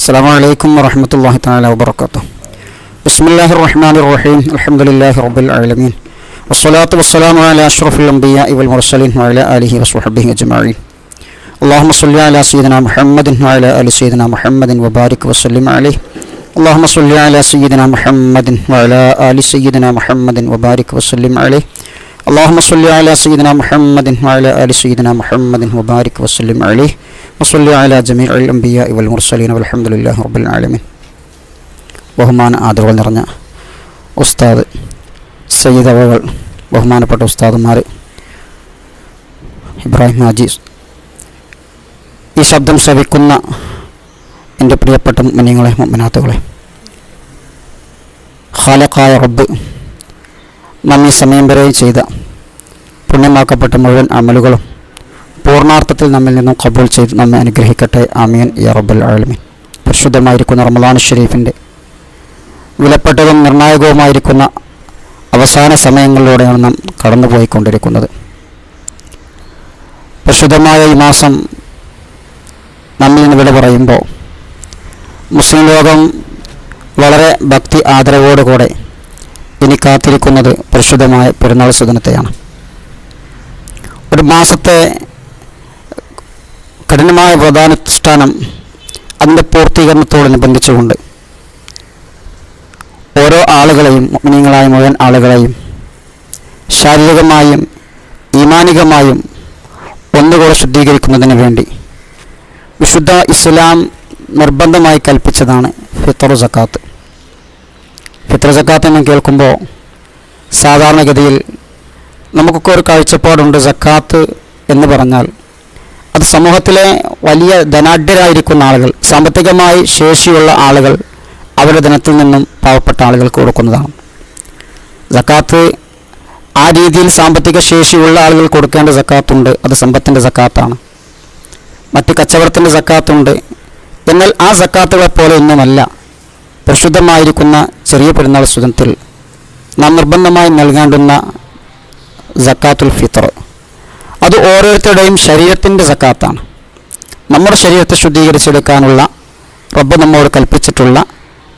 السلام عليكم ورحمة الله تعالى وبركاته. بسم الله الرحمن الرحيم. الحمد لله رب العالمين والصلاة والسلام على أشرف الأنبياء والمرسلين وعلى آله وصحبه أجمعين. اللهم صل على سيدنا محمد وعلى آل سيدنا محمد وبارك وسلم عليه. اللهم صل على سيدنا محمد وعلى آل سيدنا محمد وبارك وسلم عليه. اللهم صل على سيدنا محمد وعلى آل سيدنا محمد وبارك وسلم عليه. وصل على جميع الأنبياء والمرسلين والحمد لله رب العالمين. ബഹുമാന ആദരവുകൾ നിറഞ്ഞ ഉസ്താദ് സയ്യിദ് അവകൾ, ബഹുമാനപ്പെട്ട ഉസ്താദുമാർ, ഇബ്രാഹിം ഹാജി, ഈ ശബ്ദം ശ്രവിക്കുന്ന എൻ്റെ പ്രിയപ്പെട്ട മുഅ്മിനീങ്ങളെ, മുഅ്മിനാത്തുകളെ, ഖാലിഖായ റബ്ബ് നമ്മീ സമയം വരെ ചെയ്ത പുണ്യമാക്കപ്പെട്ട മുഴുവൻ അമലുകളും പൂർണ്ണാർത്ഥത്തിൽ നമ്മിൽ നിന്നും ഖബൂൽ ചെയ്ത് നമ്മെ അനുഗ്രഹിക്കട്ടെ. ആമീൻ യാ റബ്ബൽ ആലമീൻ. പരിശുദ്ധമായിരിക്കുന്ന റമളാൻ ഷരീഫിൻ്റെ വിലപ്പെട്ടതും നിർണായകവുമായിരിക്കുന്ന അവസാന സമയങ്ങളിലൂടെയാണ് നാം കടന്നുപോയിക്കൊണ്ടിരിക്കുന്നത്. പരിശുദ്ധമായ ഈ മാസം നമ്മിൽ നിന്ന് വിട പറയുമ്പോൾ മുസ്ലിം ലോകം വളരെ ഭക്തി ആദരവോടുകൂടെ ഇനി കാത്തിരിക്കുന്നത് പരിശുദ്ധമായ പെരുന്നാൾ സുദിനത്തെയാണ്. ഒരു മാസത്തെ കഠിനമായ വ്രതാനുഷ്ഠാനം അതിൻ്റെ പൂർത്തീകരണത്തോടനുബന്ധിച്ചുകൊണ്ട് ഓരോ ആളുകളെയും, മുഅ്മിനീങ്ങളായ മുഴുവൻ ആളുകളെയും ശാരീരികമായും ഈമാനികമായും ഒന്നുകൂടെ ശുദ്ധീകരിക്കുന്നതിന് വേണ്ടി വിശുദ്ധ ഇസ്ലാം നിർബന്ധമായി കൽപ്പിച്ചതാണ് ഫിത്ർ സക്കാത്ത്. ഫിത്ർ സക്കാത്ത് എന്ന് കേൾക്കുമ്പോൾ സാധാരണഗതിയിൽ നമുക്കൊക്കെ ഒരു കാഴ്ചപ്പാടുണ്ട്. സക്കാത്ത് എന്ന് പറഞ്ഞാൽ അത് സമൂഹത്തിലെ വലിയ ധനാഢ്യരായിരിക്കുന്ന ആളുകൾ, സാമ്പത്തികമായി ശേഷിയുള്ള ആളുകൾ അവരുടെ ധനത്തിൽ നിന്നും പാവപ്പെട്ട ആളുകൾക്ക് കൊടുക്കുന്നതാണ്. സക്കാത്ത് ആ രീതിയിൽ സാമ്പത്തിക ശേഷിയുള്ള ആളുകൾ കൊടുക്കേണ്ട സക്കാത്തുണ്ട്, അത് സമ്പത്തിൻ്റെ സക്കാത്താണ്. മറ്റ് കച്ചവടത്തിൻ്റെ സക്കാത്തുണ്ട്. എന്നാൽ ആ സക്കാത്തുകളെ പോലെ ഒന്നുമല്ല പരിശുദ്ധമായിരിക്കുന്ന ചെറിയ പെരുന്നാൾ സുദിനത്തിൽ നാം നിർബന്ധമായി നൽകേണ്ടുന്ന സക്കാത്തുൽ ഫിത്ർ. അത് ഓരോരുത്തരുടെയും ശരീരത്തിൻ്റെ സക്കാത്താണ്. നമ്മുടെ ശരീരത്തെ ശുദ്ധീകരിച്ചെടുക്കാനുള്ള റബ്ബ് നമ്മോട് കൽപ്പിച്ചിട്ടുള്ള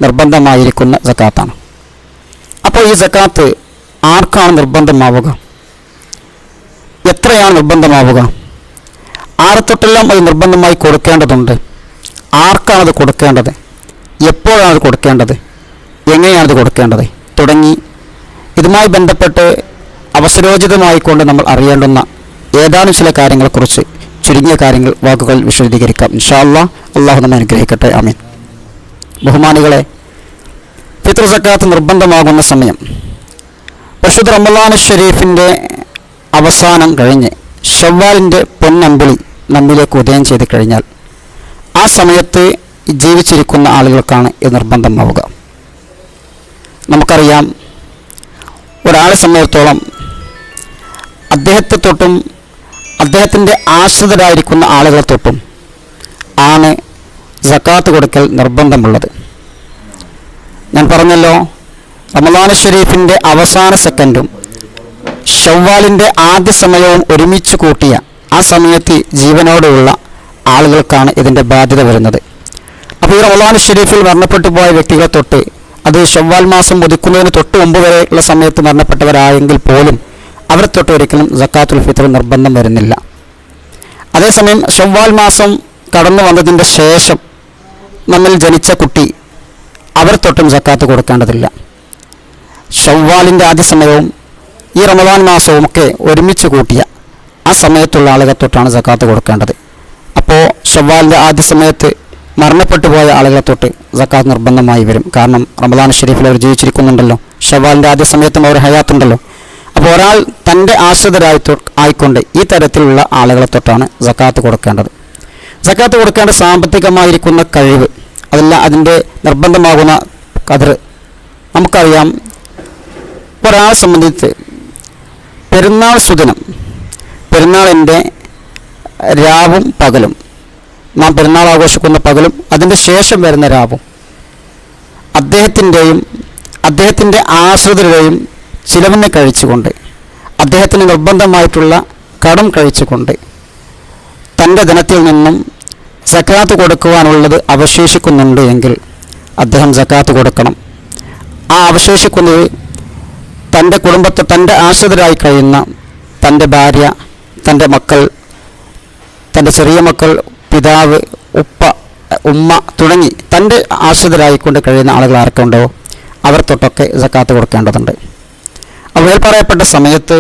നിർബന്ധമായിരിക്കുന്ന സക്കാത്താണ്. അപ്പോൾ ഈ സക്കാത്ത് ആർക്കാണ് നിർബന്ധമാവുക? എത്രയാണ് നിർബന്ധമാവുക? ആരെ തൊട്ടെല്ലാം അത് നിർബന്ധമായി കൊടുക്കേണ്ടതുണ്ട്? ആർക്കാണത് കൊടുക്കേണ്ടത്? എപ്പോഴാണ് കൊടുക്കേണ്ടത്? എങ്ങനെയാണത് കൊടുക്കേണ്ടത്? തുടങ്ങി ഇതുമായി ബന്ധപ്പെട്ട് അവസരോചിതമായിക്കൊണ്ട് നമ്മൾ അറിയേണ്ടുന്ന ഏതാനും ചില കാര്യങ്ങളെക്കുറിച്ച് ചുരുങ്ങിയ കാര്യങ്ങൾ വാക്കുകൾ വിശദീകരിക്കാം. ഇൻഷാ അല്ലാഹ്. അള്ളാഹു നമ്മെ അനുഗ്രഹിക്കട്ടെ. ആമീൻ. ബഹുമാനികളെ, ഫിത്ർ സക്കാത്ത് നിർബന്ധമാകുന്ന സമയം പരിശുദ്ധ റമളാൻ ഷരീഫിൻ്റെ അവസാനം കഴിഞ്ഞ് ശവ്വാലിൻ്റെ പൊന്നമ്പിളി നമ്മിലേക്ക് ഉദയം ചെയ്ത് കഴിഞ്ഞാൽ ആ സമയത്ത് ജീവിച്ചിരിക്കുന്ന ആളുകൾക്കാണ് ഇത് നിർബന്ധമാവുക. നമുക്കറിയാം, ഒരാളെ സംബന്ധിച്ചിടത്തോളം അദ്ദേഹത്തെ തൊട്ടും അദ്ദേഹത്തിൻ്റെ ആശ്രിതരായിരിക്കുന്ന ആളുകളെ തൊട്ടും ആണ് സക്കാത്ത് കൊടുക്കൽ നിർബന്ധമുള്ളത്. ഞാൻ പറഞ്ഞല്ലോ, റമളാൻ ഷരീഫിൻ്റെ അവസാന സെക്കൻഡും ശവ്വാലിൻ്റെ ആദ്യ സമയവും ഒരുമിച്ച് കൂട്ടിയ ആ സമയത്ത് ജീവനോടെയുള്ള ആളുകൾക്കാണ് ഇതിൻ്റെ ബാധ്യത വരുന്നത്. അപ്പോൾ ഈ റമളാൻ ഷരീഫിൽ മരണപ്പെട്ടു പോയ വ്യക്തികളെ തൊട്ട്, അത് ശവ്വാൽ മാസം ഉദിക്കുന്നതിന് തൊട്ട് മുമ്പ് വരെയുള്ള സമയത്ത് മരണപ്പെട്ടവരായെങ്കിൽ പോലും അവരെ തൊട്ട് ഒരിക്കലും സക്കാത്തുൽ ഫിത്ർ നിർബന്ധം വരുന്നില്ല. അതേസമയം ശവ്വാൽ മാസം കടന്നു വന്നതിൻ്റെ ശേഷം നമ്മിൽ ജനിച്ച കുട്ടി, അവർ തൊട്ടും സക്കാത്ത് കൊടുക്കേണ്ടതില്ല. ശവ്വാലിൻ്റെ ആദ്യ സമയവും ഈ റമളാൻ മാസവും ഒക്കെ ഒരുമിച്ച് കൂട്ടിയ ആ സമയത്തുള്ള ആളുകളെ തൊട്ടാണ് സക്കാത്ത് കൊടുക്കേണ്ടത്. അപ്പോൾ ശവ്വാലിൻ്റെ ആദ്യ സമയത്ത് മരണപ്പെട്ടു പോയ ആളുകളെ തൊട്ട് സക്കാത്ത് നിർബന്ധമായി വരും. കാരണം റമളാൻ ഷരീഫിൽ അവർ ജീവിച്ചിരിക്കുന്നുണ്ടല്ലോ, ശവ്വാലിൻ്റെ ആദ്യ സമയത്തും അവർ ഹയാത്തുണ്ടല്ലോ. അപ്പോൾ ഒരാൾ തൻ്റെ ആയിക്കൊണ്ട് ഈ തരത്തിലുള്ള ആളുകളെ തൊട്ടാണ് സക്കാത്ത് കൊടുക്കേണ്ടത്. സക്കാത്ത് കൊടുക്കേണ്ട സാമ്പത്തികമായിരിക്കുന്ന കഴിവ്, അതല്ല അതിൻ്റെ നിർബന്ധമാകുന്ന ഖദർ. നമുക്കറിയാം, ഒരാളെ സംബന്ധിച്ച് പെരുന്നാൾ സുദിനം, പെരുന്നാളിൻ്റെ രാവും പകലും, നാം പെരുന്നാൾ ആഘോഷിക്കുന്ന പകലും അതിൻ്റെ ശേഷം വരുന്ന രാവും അദ്ദേഹത്തിൻ്റെയും അദ്ദേഹത്തിൻ്റെ ആശ്രിതരുടെയും ചിലവിനെ കഴിച്ചുകൊണ്ട്, അദ്ദേഹത്തിന് നിർബന്ധമായിട്ടുള്ള കടം കഴിച്ചുകൊണ്ട് തൻ്റെ ധനത്തിൽ നിന്നും സക്കാത്ത് കൊടുക്കുവാനുള്ളത് അവശേഷിക്കുന്നുണ്ട് എങ്കിൽ അദ്ദേഹം സക്കാത്ത് കൊടുക്കണം. ആ അവശേഷിക്കുന്നത് തൻ്റെ കുടുംബത്തെ, തൻ്റെ ആശ്രിതരായി കഴിയുന്ന തൻ്റെ ഭാര്യ, തൻ്റെ മക്കൾ, തൻ്റെ ചെറിയ മക്കൾ, പിതാവ്, ഉമ്മ തുടങ്ങി തൻ്റെ ആശ്രിതരായിക്കൊണ്ട് കഴിയുന്ന ആളുകൾ ആരൊക്കെ ഉണ്ടോ അവർ തൊട്ടൊക്കെ സക്കാത്ത് കൊടുക്കേണ്ടതുണ്ട്. അപ്പോൾ പറയപ്പെട്ട സമയത്ത്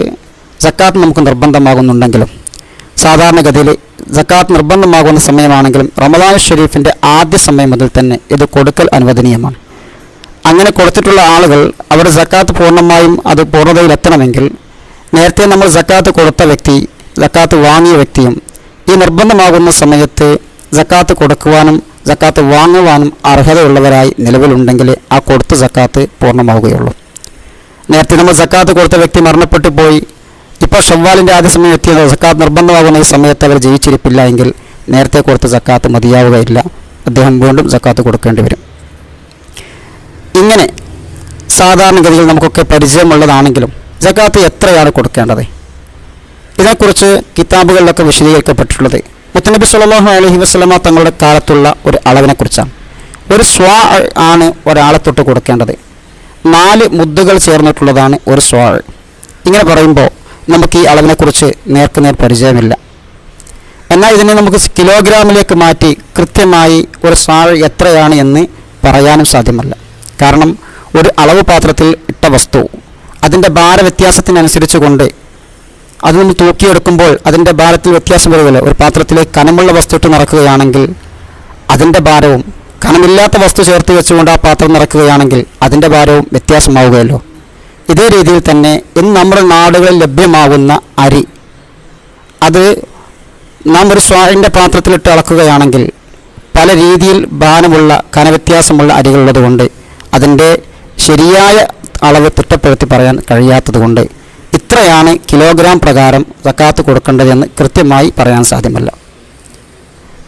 സക്കാത്ത് നമുക്ക് നിർബന്ധമാകുന്നുണ്ടെങ്കിലും സാധാരണഗതിയിൽ സക്കാത്ത് നിർബന്ധമാകുന്ന സമയമാണെങ്കിലും റമദാൻ ഷരീഫിൻ്റെ ആദ്യ സമയം മുതൽ തന്നെ ഇത് കൊടുക്കൽ അനുവദനീയമാണ്. അങ്ങനെ കൊടുത്തിട്ടുള്ള ആളുകൾ അവരുടെ സക്കാത്ത് പൂർണ്ണമായും അത് പൂർണ്ണതയിലെത്തണമെങ്കിൽ നേരത്തെ നമ്മൾ സക്കാത്ത് കൊടുത്ത വ്യക്തി, സക്കാത്ത് വാങ്ങിയ വ്യക്തിയും ഈ നിർബന്ധമാകുന്ന സമയത്ത് സക്കാത്ത് കൊടുക്കുവാനും സക്കാത്ത് വാങ്ങുവാനും അർഹതയുള്ളവരായി നിലവിലുണ്ടെങ്കിൽ ആ കൊടുത്ത സക്കാത്ത് പൂർണ്ണമാവുകയുള്ളൂ. നേരത്തെ നമ്മൾ സക്കാത്ത് കൊടുത്ത വ്യക്തി മരണപ്പെട്ടു പോയി, ഇപ്പോൾ ഷവ്വാലിൻ്റെ ആദ്യ സമയം എത്തിയത് സക്കാത്ത് നിർബന്ധമാകുന്ന ഈ സമയത്ത് അവർ ജീവിച്ചിരിപ്പില്ല എങ്കിൽ നേരത്തെ കൊടുത്ത സക്കാത്ത് മതിയാവുകയില്ല, അദ്ദേഹം വീണ്ടും സക്കാത്ത് കൊടുക്കേണ്ടി വരും. ഇങ്ങനെ സാധാരണഗതിയിൽ നമുക്കൊക്കെ പരിചയമുള്ളതാണെങ്കിലും സക്കാത്ത് എത്രയാണ് കൊടുക്കേണ്ടത്, ഇതിനെക്കുറിച്ച് കിതാബുകളിലൊക്കെ വിശദീകരിക്കപ്പെട്ടിട്ടുള്ളത് മുത്തനബി സല്ലല്ലാഹു അലൈഹി വസല്ലമ തങ്ങളുടെ കാലത്തുള്ള ഒരു അളവിനെക്കുറിച്ചാണ്. ഒരു സ്വാ ആണ് ഒരാളെ തൊട്ട് കൊടുക്കേണ്ടത്. 4 മുദ്ദുകൾ ചേർന്നിട്ടുള്ളതാണ് ഒരു സ്വാ. ഇങ്ങനെ പറയുമ്പോൾ നമുക്ക് ഈ അളവിനെക്കുറിച്ച് നേർക്കുനേർ പരിചയമില്ല. എന്നാൽ ഇതിനെ നമുക്ക് കിലോഗ്രാമിലേക്ക് മാറ്റി കൃത്യമായി ഒരു സ്വാ എത്രയാണ് എന്ന് പറയാനും സാധ്യമല്ല. കാരണം ഒരു അളവ് പാത്രത്തിൽ ഇട്ട വസ്തു അതിൻ്റെ ഭാരവ്യത്യാസത്തിനനുസരിച്ച് കൊണ്ട് അത് നമ്മൾ തൂക്കിയെടുക്കുമ്പോൾ അതിൻ്റെ ഭാരത്തിൽ വ്യത്യാസം വരുമല്ലോ. ഒരു പാത്രത്തിലേക്ക് കനമുള്ള വസ്തു ഇട്ട് നിറക്കുകയാണെങ്കിൽ അതിൻ്റെ ഭാരവും കനമില്ലാത്ത വസ്തു ചേർത്ത് വെച്ചുകൊണ്ട് ആ പാത്രം നിറക്കുകയാണെങ്കിൽ അതിൻ്റെ ഭാരവും വ്യത്യാസമാവുകയല്ലോ. ഇതേ രീതിയിൽ തന്നെ ഇന്ന് നമ്മുടെ നാടുകളിൽ ലഭ്യമാകുന്ന അരി അത് നാം ഒരു സ്വാഴിൻ്റെ പാത്രത്തിലിട്ട് അളക്കുകയാണെങ്കിൽ പല രീതിയിൽ ഭാരമുള്ള കനവ്യത്യാസമുള്ള അരികളുള്ളതുകൊണ്ട് അതിൻ്റെ ശരിയായ അളവ് തിട്ടപ്പെടുത്തി പറയാൻ കഴിയാത്തതുകൊണ്ട് ഇത്രയാണ് കിലോഗ്രാം പ്രകാരം സക്കാത്ത് കൊടുക്കേണ്ടതെന്ന് കൃത്യമായി പറയാൻ സാധ്യമല്ല.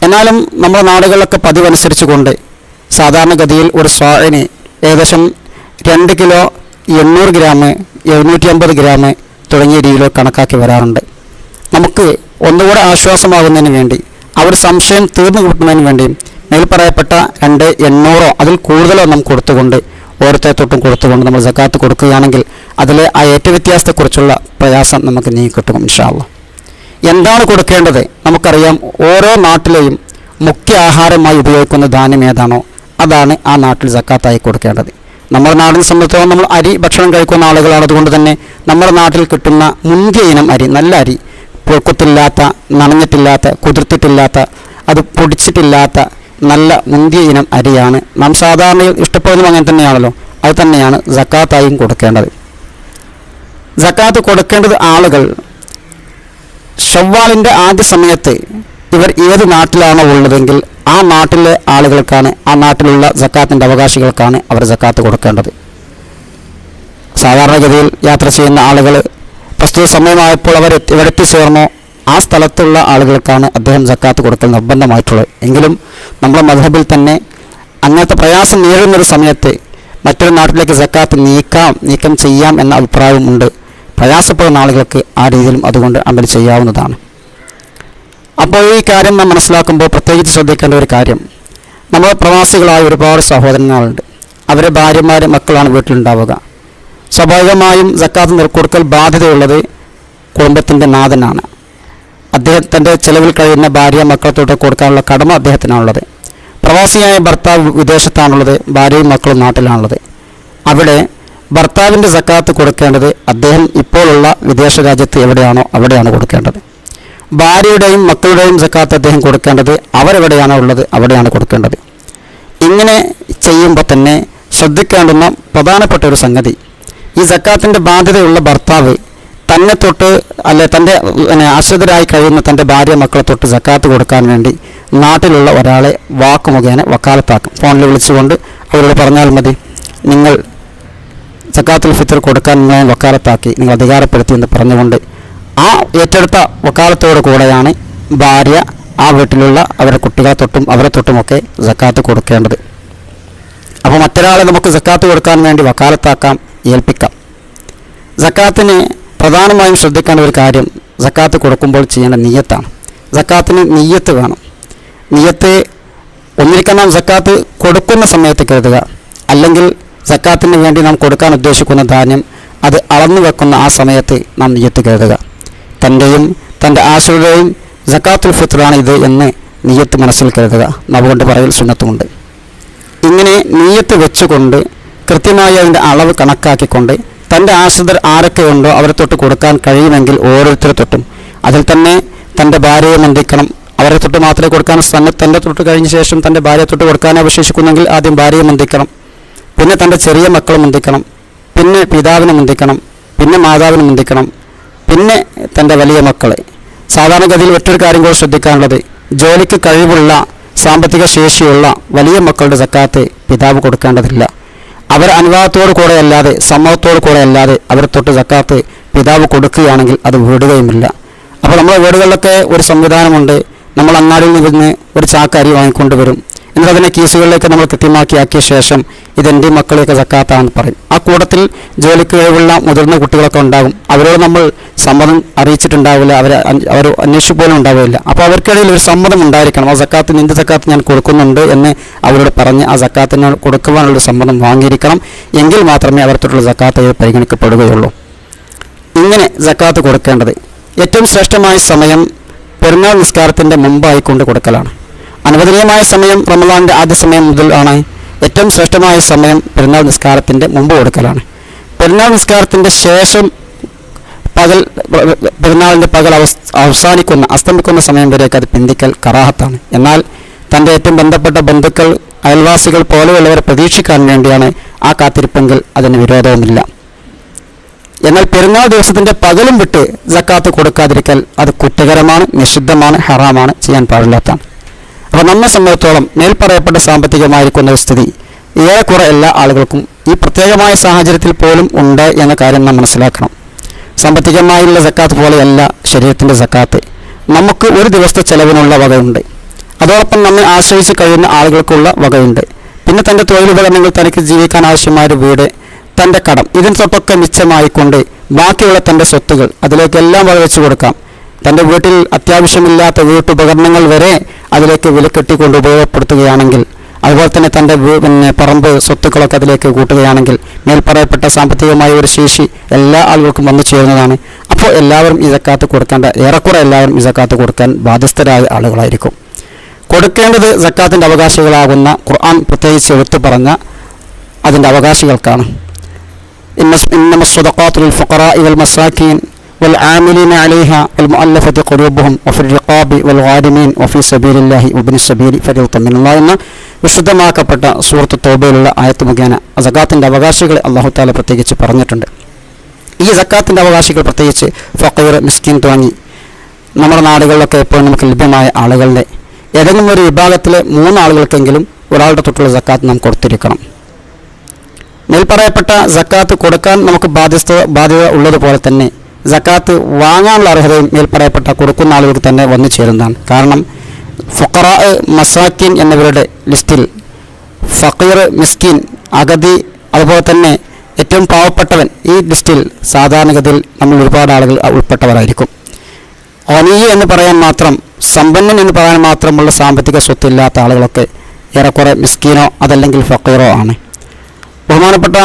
എന്നാലും നമ്മുടെ നാടുകളിലൊക്കെ പതിവനുസരിച്ച് കൊണ്ട് സാധാരണഗതിയിൽ ഒരു സ്വാഴിന് ഏകദേശം 2 കിലോ 800 ഗ്രാം 750 ഗ്രാം തുടങ്ങിയ രീതിയിൽ കണക്കാക്കി വരാറുണ്ട്. നമുക്ക് ഒന്നുകൂടെ ആശ്വാസമാകുന്നതിന് വേണ്ടി ആ ഒരു സംശയം തീർന്നു കിട്ടുന്നതിന് വേണ്ടിയും മേൽ പറയപ്പെട്ട 2,800 അതിൽ കൂടുതലോ നാം കൊടുത്തുകൊണ്ട് ഓരോരുത്തരെ തൊട്ടും കൊടുത്തുകൊണ്ട് നമ്മൾ സക്കാത്ത് കൊടുക്കുകയാണെങ്കിൽ അതിലെ ആ ഏറ്റവ്യത്യാസത്തെക്കുറിച്ചുള്ള പ്രയാസം നമുക്ക് നീങ്ങിക്കിട്ടും ഇൻഷാ അല്ലാഹ്. എന്താണ് കൊടുക്കേണ്ടത് നമുക്കറിയാം. ഓരോ നാട്ടിലെയും മുഖ്യ ആഹാരമായി ഉപയോഗിക്കുന്ന ധാന്യം ഏതാണോ അതാണ് ആ നാട്ടിൽ സക്കാത്തായി കൊടുക്കേണ്ടത്. നമ്മുടെ നാടിനെ സംബന്ധിച്ചിടത്തോളം നമ്മൾ അരി ഭക്ഷണം കഴിക്കുന്ന ആളുകളാണ്. അതുകൊണ്ട് തന്നെ നമ്മുടെ നാട്ടിൽ കിട്ടുന്ന മുന്തിയ ഇനം അരി, നല്ല അരി, പുഴുക്കത്തില്ലാത്ത, നനഞ്ഞിട്ടില്ലാത്ത, കുതിർത്തിട്ടില്ലാത്ത, അത് പൊടിച്ചിട്ടില്ലാത്ത നല്ല മുന്തിയ ഇനം അരിയാണ് നാം സാധാരണയിൽ ഇഷ്ടപ്പെടുന്നത്. അങ്ങനെ തന്നെയാണല്ലോ. അത് തന്നെയാണ് സക്കാത്തായും കൊടുക്കേണ്ടത്. സക്കാത്ത് കൊടുക്കേണ്ടത് ആളുകൾ ഷവ്വാലിൻ്റെ ആദ്യ സമയത്ത് ഇവർ ഏത് നാട്ടിലാണോ ഉള്ളതെങ്കിൽ ആ നാട്ടിലെ ആളുകൾക്കാണ്, ആ നാട്ടിലുള്ള സക്കാത്തിൻ്റെ അവകാശികൾക്കാണ് അവർ സക്കാത്ത് കൊടുക്കേണ്ടത്. സാധാരണഗതിയിൽ യാത്ര ചെയ്യുന്ന ആളുകൾ പ്രസ്തുത സമയമായപ്പോൾ അവർ ഇവിടെ എത്തിച്ചേർന്നോ ആ സ്ഥലത്തുള്ള ആളുകൾക്കാണ് അദ്ദേഹം സക്കാത്ത് കൊടുക്കൽ നിർബന്ധമായിട്ടുള്ളത്. എങ്കിലും നമ്മുടെ മദ്ഹബിൽ തന്നെ അങ്ങനത്തെ പ്രയാസം നേരിടുന്നൊരു സമയത്ത് മറ്റൊരു നാട്ടിലേക്ക് സക്കാത്ത് നീക്കം ചെയ്യാം എന്ന അഭിപ്രായവുമുണ്ട്. പ്രയാസപ്പെടുന്ന ആളുകൾക്ക് ആ രീതിയിലും അതുകൊണ്ട് അമൽ ചെയ്യാവുന്നതാണ്. അപ്പോൾ ഈ കാര്യം നാം മനസ്സിലാക്കുമ്പോൾ പ്രത്യേകിച്ച് ശ്രദ്ധിക്കേണ്ട ഒരു കാര്യം, നമ്മൾ പ്രവാസികളായ ഒരുപാട് സഹോദരങ്ങളുണ്ട്. അവരെ ഭാര്യമാർ, മക്കളാണ് വീട്ടിലുണ്ടാവുക. സ്വാഭാവികമായും സക്കാത്ത് കൊടുക്കൽ ബാധ്യതയുള്ളത് കുടുംബത്തിൻ്റെ നാഥനാണ്. അദ്ദേഹത്തിൻ്റെ ചെലവിൽ കഴിയുന്ന ഭാര്യ മക്കളത്തോട്ട് കൊടുക്കാനുള്ള കടമ അദ്ദേഹത്തിനാണുള്ളത്. പ്രവാസിയായ ഭർത്താവ് വിദേശത്താണുള്ളത്, ഭാര്യയും മക്കളും നാട്ടിലാണുള്ളത്. അവിടെ ഭർത്താവിൻ്റെ സക്കാത്ത് കൊടുക്കേണ്ടത് അദ്ദേഹം ഇപ്പോഴുള്ള വിദേശ രാജ്യത്ത് എവിടെയാണോ അവിടെയാണ് കൊടുക്കേണ്ടത്. ഭാര്യയുടെയും മക്കളുടെയും സക്കാത്ത് അദ്ദേഹം കൊടുക്കേണ്ടത് അവരെവിടെയാണോ ഉള്ളത് അവിടെയാണ് കൊടുക്കേണ്ടത്. ഇങ്ങനെ ചെയ്യുമ്പോൾ തന്നെ ശ്രദ്ധിക്കേണ്ടുന്ന പ്രധാനപ്പെട്ട ഒരു സംഗതി, ഈ സക്കാത്തിൻ്റെ ബാധ്യതയുള്ള ഭർത്താവ് തന്നെ തൊട്ട് തൻ്റെ ആശ്രിതരായി കഴിയുന്ന തൻ്റെ ഭാര്യ മക്കളെ തൊട്ട് സക്കാത്ത് കൊടുക്കാൻ വേണ്ടി നാട്ടിലുള്ള ഒരാളെ വാക്ക് മുഖേന വക്കാലത്താക്കും. ഫോണിൽ വിളിച്ചുകൊണ്ട് അവരോട് പറഞ്ഞാൽ മതി, നിങ്ങൾ സക്കാത്തുൽ ഫിത്ർ കൊടുക്കാൻ നിങ്ങളെ വക്കാലത്താക്കി, നിങ്ങൾ അധികാരപ്പെടുത്തി എന്ന് പറഞ്ഞുകൊണ്ട് ആ ഏറ്റെടുത്ത വക്കാലത്തോടു കൂടെയാണ് ഭാര്യ ആ വീട്ടിലുള്ള അവരുടെ കുട്ടികളെ തൊട്ടും അവരെ തൊട്ടുമൊക്കെ സക്കാത്ത് കൊടുക്കേണ്ടത്. അപ്പോൾ മറ്റൊരാളെ നമുക്ക് സക്കാത്ത് കൊടുക്കാൻ വേണ്ടി വക്കാലത്താക്കാം, ഏൽപ്പിക്കാം. സക്കാത്തിന് പ്രധാനമായും ശ്രദ്ധിക്കേണ്ട ഒരു കാര്യം സക്കാത്ത് കൊടുക്കുമ്പോൾ ചെയ്യേണ്ട നിയ്യത്താണ്. സക്കാത്തിന് നിയ്യത്ത് വേണം. നിയ്യത്ത് ഒന്നിരിക്കാൻ നാം സക്കാത്ത് കൊടുക്കുന്ന സമയത്ത് കരുതുക, അല്ലെങ്കിൽ സക്കാത്തിന് വേണ്ടി നാം കൊടുക്കാൻ ഉദ്ദേശിക്കുന്ന ധാന്യം അത് അളന്നു വെക്കുന്ന ആ സമയത്ത് നാം നിയ്യത്ത് കരുതുക. തൻ്റെയും തൻ്റെ ആശ്രിതരുടെയും സക്കാത്തുൽ ഫിത്റാണ് ഇത് എന്ന് നിയ്യത്ത് മനസ്സിൽ കരുതുക. നവകൊണ്ട് പറയൽ സുന്നത്തുമുണ്ട്. ഇങ്ങനെ നിയ്യത്ത് വെച്ചുകൊണ്ട് കൃത്യമായി അതിൻ്റെ അളവ് കണക്കാക്കിക്കൊണ്ട് തൻ്റെ ആശ്രിതർ ആരൊക്കെ ഉണ്ടോ അവരെ തൊട്ട് കൊടുക്കാൻ കഴിയുമെങ്കിൽ ഓരോരുത്തരെ തൊട്ടും, അതിൽ തന്നെ തൻ്റെ ഭാര്യയെ മുന്തിക്കണം. അവരെ തൊട്ട് മാത്രമേ കൊടുക്കാൻ തൻ്റെ തൊട്ട് കഴിഞ്ഞ ശേഷം തൻ്റെ ഭാര്യയെ തൊട്ട് കൊടുക്കാൻ അവശേഷിക്കുന്നെങ്കിൽ ആദ്യം ഭാര്യയെ മുന്തിക്കണം, പിന്നെ തൻ്റെ ചെറിയ മക്കളെ മുന്തിക്കണം, പിന്നെ പിതാവിനെ മുന്തിക്കണം, പിന്നെ മാതാവിനെ മുന്തിക്കണം, പിന്നെ തൻ്റെ വലിയ മക്കളെ. സാധാരണഗതിയിൽ മറ്റൊരു കാര്യം കൂടെ ശ്രദ്ധിക്കാനുള്ളത്, ജോലിക്ക് കഴിവുള്ള സാമ്പത്തിക ശേഷിയുള്ള വലിയ മക്കളുടെ സക്കാത്ത് പിതാവ് കൊടുക്കേണ്ടതില്ല. അവർ അനുവാദത്തോടു കൂടെ അല്ലാതെ സമ്മതത്തോടു കൂടെ അല്ലാതെ അവരെ തൊട്ട് സക്കാത്ത് പിതാവ് കൊടുക്കുകയാണെങ്കിൽ അത് വീടുകയുമില്ല. അപ്പോൾ നമ്മുടെ വീടുകളിലൊക്കെ ഒരു സംവിധാനമുണ്ട്. നമ്മൾ അങ്ങാടിയിൽ നിന്ന് ഒരു ചാക്ക് അരി വാങ്ങിക്കൊണ്ടുവരും, എന്നിട്ട് അതിനെ കീസുകളിലേക്ക് നമ്മൾ കൃത്യമാക്കിയാക്കിയ ശേഷം ഇതെൻ്റെ മക്കളെയൊക്കെ സക്കാത്താണെന്ന് പറയും. ആ കൂട്ടത്തിൽ ജോലിക്ക് കഴിവുള്ള മുതിർന്ന കുട്ടികളൊക്കെ ഉണ്ടാകും. അവരോട് നമ്മൾ സമ്മതം അറിയിച്ചിട്ടുണ്ടാവില്ല, അവർ അന്വേഷിച്ചു പോലും ഉണ്ടാവില്ല. അപ്പോൾ അവർക്കിടയിൽ ഒരു സമ്മതം ഉണ്ടായിരിക്കണം. ആ സക്കാത്ത് നിൻ്റെ സക്കാത്ത് ഞാൻ കൊടുക്കുന്നുണ്ട് എന്ന് അവരോട് പറഞ്ഞ് ആ സക്കാത്തിന് കൊടുക്കുവാനുള്ളൊരു സമ്മതം വാങ്ങിയിരിക്കണം. എങ്കിൽ മാത്രമേ അവർക്കുള്ള സക്കാത്ത് പരിഗണിക്കപ്പെടുകയുള്ളൂ. ഇങ്ങനെ സക്കാത്ത് കൊടുക്കേണ്ടത് ഏറ്റവും ശ്രേഷ്ഠമായ സമയം പെരുന്നാൾ നിസ്കാരത്തിൻ്റെ മുമ്പായിക്കൊണ്ട് കൊടുക്കലാണ്. അനുവദനീയമായ സമയം റമളാൻ്റെ ആദ്യ സമയം മുതൽ ആണ്. ഏറ്റവും ശ്രേഷ്ഠമായ സമയം പെരുന്നാൾ നിസ്കാരത്തിൻ്റെ മുമ്പ് കൊടുക്കലാണ്. പെരുന്നാൾ നിസ്കാരത്തിൻ്റെ ശേഷം പെരുന്നാളിൻ്റെ പകൽ അവസാനിക്കുന്ന അസ്തമിക്കുന്ന സമയം വരെയൊക്കെ അത് പിന്തിക്കൽ കറാഹത്താണ്. എന്നാൽ തൻ്റെ ഏറ്റവും ബന്ധപ്പെട്ട ബന്ധുക്കൾ, അയൽവാസികൾ പോലെയുള്ളവരെ പ്രതീക്ഷിക്കാൻ വേണ്ടിയാണ് ആ കാത്തിരിപ്പെങ്കിൽ അതിന് വിരോധവുമില്ല. എന്നാൽ പെരുന്നാൾ ദിവസത്തിൻ്റെ പകലും വിട്ട് സക്കാത്ത് കൊടുക്കാതിരിക്കൽ അത് കുറ്റകരമാണ്, നിഷിദ്ധമാണ്, ഹറാമാണ്, ചെയ്യാൻ പാടില്ലാത്തതാണ്. അപ്പോൾ നമ്മെ സംബന്ധിച്ചോളം മേൽപ്പറയപ്പെട്ട സാമ്പത്തികമായിരിക്കുന്ന ഒരു സ്ഥിതി ഏറെക്കുറെ എല്ലാ ആളുകൾക്കും ഈ പ്രത്യേകമായ സാഹചര്യത്തിൽ പോലും ഉണ്ട് എന്ന കാര്യം നാം മനസ്സിലാക്കണം. സാമ്പത്തികമായുള്ള സക്കാത്ത് പോലെയല്ല ശരീരത്തിൻ്റെ സക്കാത്ത്. നമുക്ക് ഒരു ദിവസത്തെ ചെലവിനുള്ള വകയുണ്ട്, അതോടൊപ്പം നമ്മെ ആശ്രയിച്ച് കഴിയുന്ന ആളുകൾക്കുള്ള വകയുണ്ട്, പിന്നെ തൻ്റെ തൊഴിലുപകരണങ്ങൾ, തനിക്ക് ജീവിക്കാൻ ആവശ്യമായ വീട്, തൻ്റെ കടം, ഇതിന് തൊട്ടൊക്കെ മിച്ചമായിക്കൊണ്ട് ബാക്കിയുള്ള തൻ്റെ സ്വത്തുകൾ അതിലേക്കെല്ലാം വക വെച്ച് കൊടുക്കാം. തൻ്റെ വീട്ടിൽ അത്യാവശ്യമില്ലാത്ത വീട്ടുപകരണങ്ങൾ വരെ അതിലേക്ക് വിലക്കെട്ടിക്കൊണ്ട് ഉപയോഗപ്പെടുത്തുകയാണെങ്കിൽ, അതുപോലെ തന്നെ തൻ്റെ പറമ്പ് സ്വത്തുക്കളൊക്കെ അതിലേക്ക് കൂട്ടുകയാണെങ്കിൽ മേൽപ്പറയപ്പെട്ട സാമ്പത്തികമായ ഒരു ശേഷി എല്ലാ ആളുകൾക്കും വന്നു ചേരുന്നതാണ്. അപ്പോൾ എല്ലാവരും ഈ സക്കാത്ത് കൊടുക്കേണ്ട, ഏറെക്കുറെ എല്ലാവരും ഈ സക്കാത്ത് കൊടുക്കാൻ ബാധ്യസ്ഥരായ ആളുകളായിരിക്കും. കൊടുക്കേണ്ടത് സക്കാത്തിൻ്റെ അവകാശികളാകുന്ന ഖുർആൻ പ്രത്യേകിച്ച് എടുത്തു പറഞ്ഞ അതിൻ്റെ അവകാശികൾക്കാണ്. إنما الصدقات للفقراء والمساكين والعاملين عليها والمؤلفة قلوبهم وفي الرقاب والغارمين وفي سبيل الله وابن السبيل فريضة من الله എന്ന വിശുദ്ധമാക്കപ്പെട്ട സൂറത്ത് തൗബയിലുള്ള ആയത്ത് മുഖേന സക്കാത്തിൻ്റെ അവകാശികളെ അല്ലാഹു തആല പ്രത്യേകിച്ച് പറഞ്ഞിട്ടുണ്ട്. ഈ സക്കാത്തിൻ്റെ അവകാശികൾ പ്രത്യേകിച്ച് ഫഖീർ, മിസ്കിൻ തുടങ്ങി നമ്മുടെ നാടുകളിലൊക്കെ എപ്പോഴും നമുക്ക് ലഭ്യമായ ആളുകളുടെ ഏതെങ്കിലും ഒരു വിഭാഗത്തിലെ 3 ആളുകൾക്കെങ്കിലും ഒരാളുടെ തൊട്ടുള്ള സക്കാത്ത് നാം കൊടുത്തിരിക്കണം. മേൽപ്പറയപ്പെട്ട സക്കാത്ത് കൊടുക്കാൻ നമുക്ക് ബാധ്യത ഉള്ളതുപോലെ തന്നെ സക്കാത്ത് വാങ്ങാനുള്ള അർഹതയും മേൽപ്പറയപ്പെട്ട കൊടുക്കുന്ന ആളുകൾക്ക് തന്നെ വന്നു ചേരുന്നതാണ്. കാരണം ഫുഖറാ, മസാക്കിൻ എന്നിവരുടെ ലിസ്റ്റിൽ ഫഖീർ, മിസ്കിൻ, അഗതി, അതുപോലെ തന്നെ ഏറ്റവും പാവപ്പെട്ടവൻ, ഈ ലിസ്റ്റിൽ സാധാരണഗതിയിൽ നമ്മൾ ഒരുപാട് ആളുകൾ ഉൾപ്പെട്ടവരായിരിക്കും. ഗനിയ് എന്ന് പറയാൻ മാത്രം, സമ്പന്നൻ എന്ന് പറയാൻ മാത്രമുള്ള സാമ്പത്തിക സ്വത്തില്ലാത്ത ആളുകളൊക്കെ ഏറെക്കുറെ മിസ്കീനോ അതല്ലെങ്കിൽ ഫഖീറോ ആണ്. ബഹുമാനപ്പെട്ട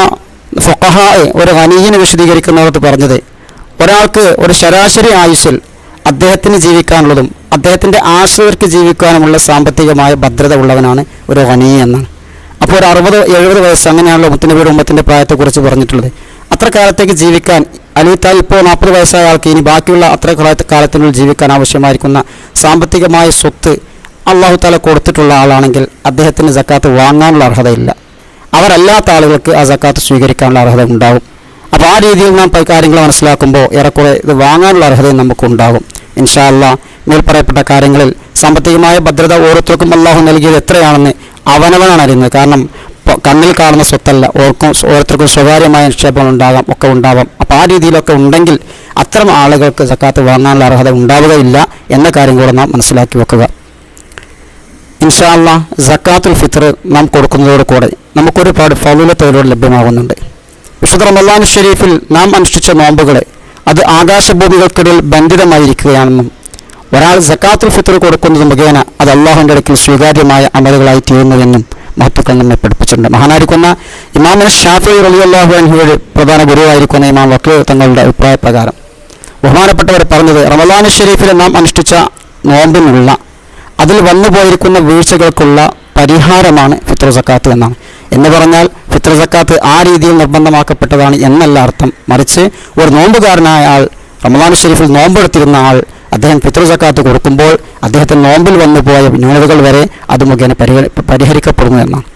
ഫുഖഹാ ഒരു ഗനിയിനെ വിശദീകരിക്കുന്നവർക്ക് പറഞ്ഞത്, ഒരാൾക്ക് ഒരു ശരാശരി ആയുസ്സിൽ അദ്ദേഹത്തിന് ജീവിക്കാനുള്ളതും അദ്ദേഹത്തിൻ്റെ ആശ്രിതർക്ക് ജീവിക്കാനുമുള്ള സാമ്പത്തികമായ ഭദ്രത ഉള്ളവനാണ് ഒരു ഗനി എന്നാണ്. അപ്പോൾ ഒരു 60-70 വയസ്സ്, അങ്ങനെയാണല്ലോ മുത്തുനബിയുടെ ഉമ്മത്തിൻ്റെ പ്രായത്തെക്കുറിച്ച് പറഞ്ഞിട്ടുള്ളത്. അത്ര കാലത്തേക്ക് ജീവിക്കാൻ അലിത്താൽ ഇപ്പോൾ 40 വയസ്സായ ആൾക്ക് ഇനി ബാക്കിയുള്ള അത്ര കാലത്തിനുള്ളിൽ ജീവിക്കാൻ ആവശ്യമായിരിക്കുന്ന സാമ്പത്തികമായ സ്വത്ത് അല്ലാഹു തആല കൊടുത്തിട്ടുള്ള ആളാണെങ്കിൽ അദ്ദേഹത്തിന് സക്കാത്ത് വാങ്ങാനുള്ള അർഹതയില്ല. അവരല്ലാത്ത ആളുകൾക്ക് ആ സക്കാത്ത് സ്വീകരിക്കാനുള്ള അർഹത ഉണ്ടാകും. അപ്പോൾ ആ രീതിയിൽ നാം കാര്യങ്ങൾ മനസ്സിലാക്കുമ്പോൾ ഏറെക്കുറെ ഇത് വാങ്ങാനുള്ള അർഹതയും നമുക്കുണ്ടാകും. ഇൻഷാ അല്ലാഹ് മേൽപ്പറയപ്പെട്ട കാര്യങ്ങളിൽ സാമ്പത്തികമായ ഭദ്രത ഓരോരുത്തർക്കും അല്ലാഹു നൽകിയത് എത്രയാണെന്ന് അവനവനാണ് അറിയുന്നത്. കാരണം കണ്ണിൽ കാണുന്ന സ്വത്തല്ല, ഓരോരുത്തർക്കും സ്വകാര്യമായ നിക്ഷേപങ്ങൾ ഒക്കെ ഉണ്ടാവാം. അപ്പോൾ ആ രീതിയിലൊക്കെ ഉണ്ടെങ്കിൽ അത്തരം ആളുകൾക്ക് സക്കാത്ത് വാങ്ങാനുള്ള അർഹത ഉണ്ടാവുകയില്ല എന്ന കാര്യം കൂടെ നാം മനസ്സിലാക്കി വെക്കുക. ഇൻഷാ അല്ലാഹ് സക്കാത്തുൽ ഫിത്ർ നാം കൊടുക്കുന്നതോടുകൂടെ നമുക്കൊരുപാട് ഫളീലത്തുകൾ ലഭ്യമാകുന്നുണ്ട്. വിശുദ്ധ റമളാൻ ഷരീഫിൽ നാം അനുഷ്ഠിച്ച നോമ്പുകളെ അത് ആകാശഭൂമികൾക്കിടയിൽ ബന്ധിതമായിരിക്കുകയാണെന്നും ഒരാൾ സക്കാത്തുൽ ഫിത്ർ കൊടുക്കുന്നത് മുഖേന അത് അള്ളാഹുവിൻ്റെ അടുക്കൽ സ്വീകാര്യമായ അമലുകളായി തീരുന്നുവെന്നും മഹത്തുക്കൾ നമ്മെ പഠിപ്പിച്ചിട്ടുണ്ട്. മഹാനായിരിക്കുന്ന ഇമാം ഷാഫിഈ റളിയല്ലാഹു അൻഹുവിന്റെ പ്രധാന ഗുരുവായിരിക്കുന്ന ഇമാം വഖീ തങ്ങളുടെ അഭിപ്രായ പ്രകാരം ബഹുമാനപ്പെട്ടവർ പറഞ്ഞത്, റമളാൻ ഷരീഫിൽ നാം അനുഷ്ഠിച്ച നോമ്പിനുള്ള അതിൽ വന്നു പോയിരിക്കുന്ന വീഴ്ചകൾക്കുള്ള പരിഹാരമാണ് ഫിത്ർ സക്കാത്ത് എന്നാണ്. എന്ന് പറഞ്ഞാൽ ഫിത്ർ സക്കാത്ത് ആ രീതിയിൽ നിർബന്ധമാക്കപ്പെട്ടതാണ് എന്നല്ല അർത്ഥം. മറിച്ച് ഒരു നോമ്പുകാരനായ ആൾ, റമളാൻ ഷരീഫിൽ നോമ്പെടുത്തിരുന്ന ആൾ, അദ്ദേഹം ഫിത്ർ സക്കാത്ത് കൊടുക്കുമ്പോൾ അദ്ദേഹത്തിന് നോമ്പിൽ വന്നു പോയ ന്യൂനതകൾ വരെ അത് മുഖേന പരിഹരിക്കപ്പെടുന്നു എന്നാണ്.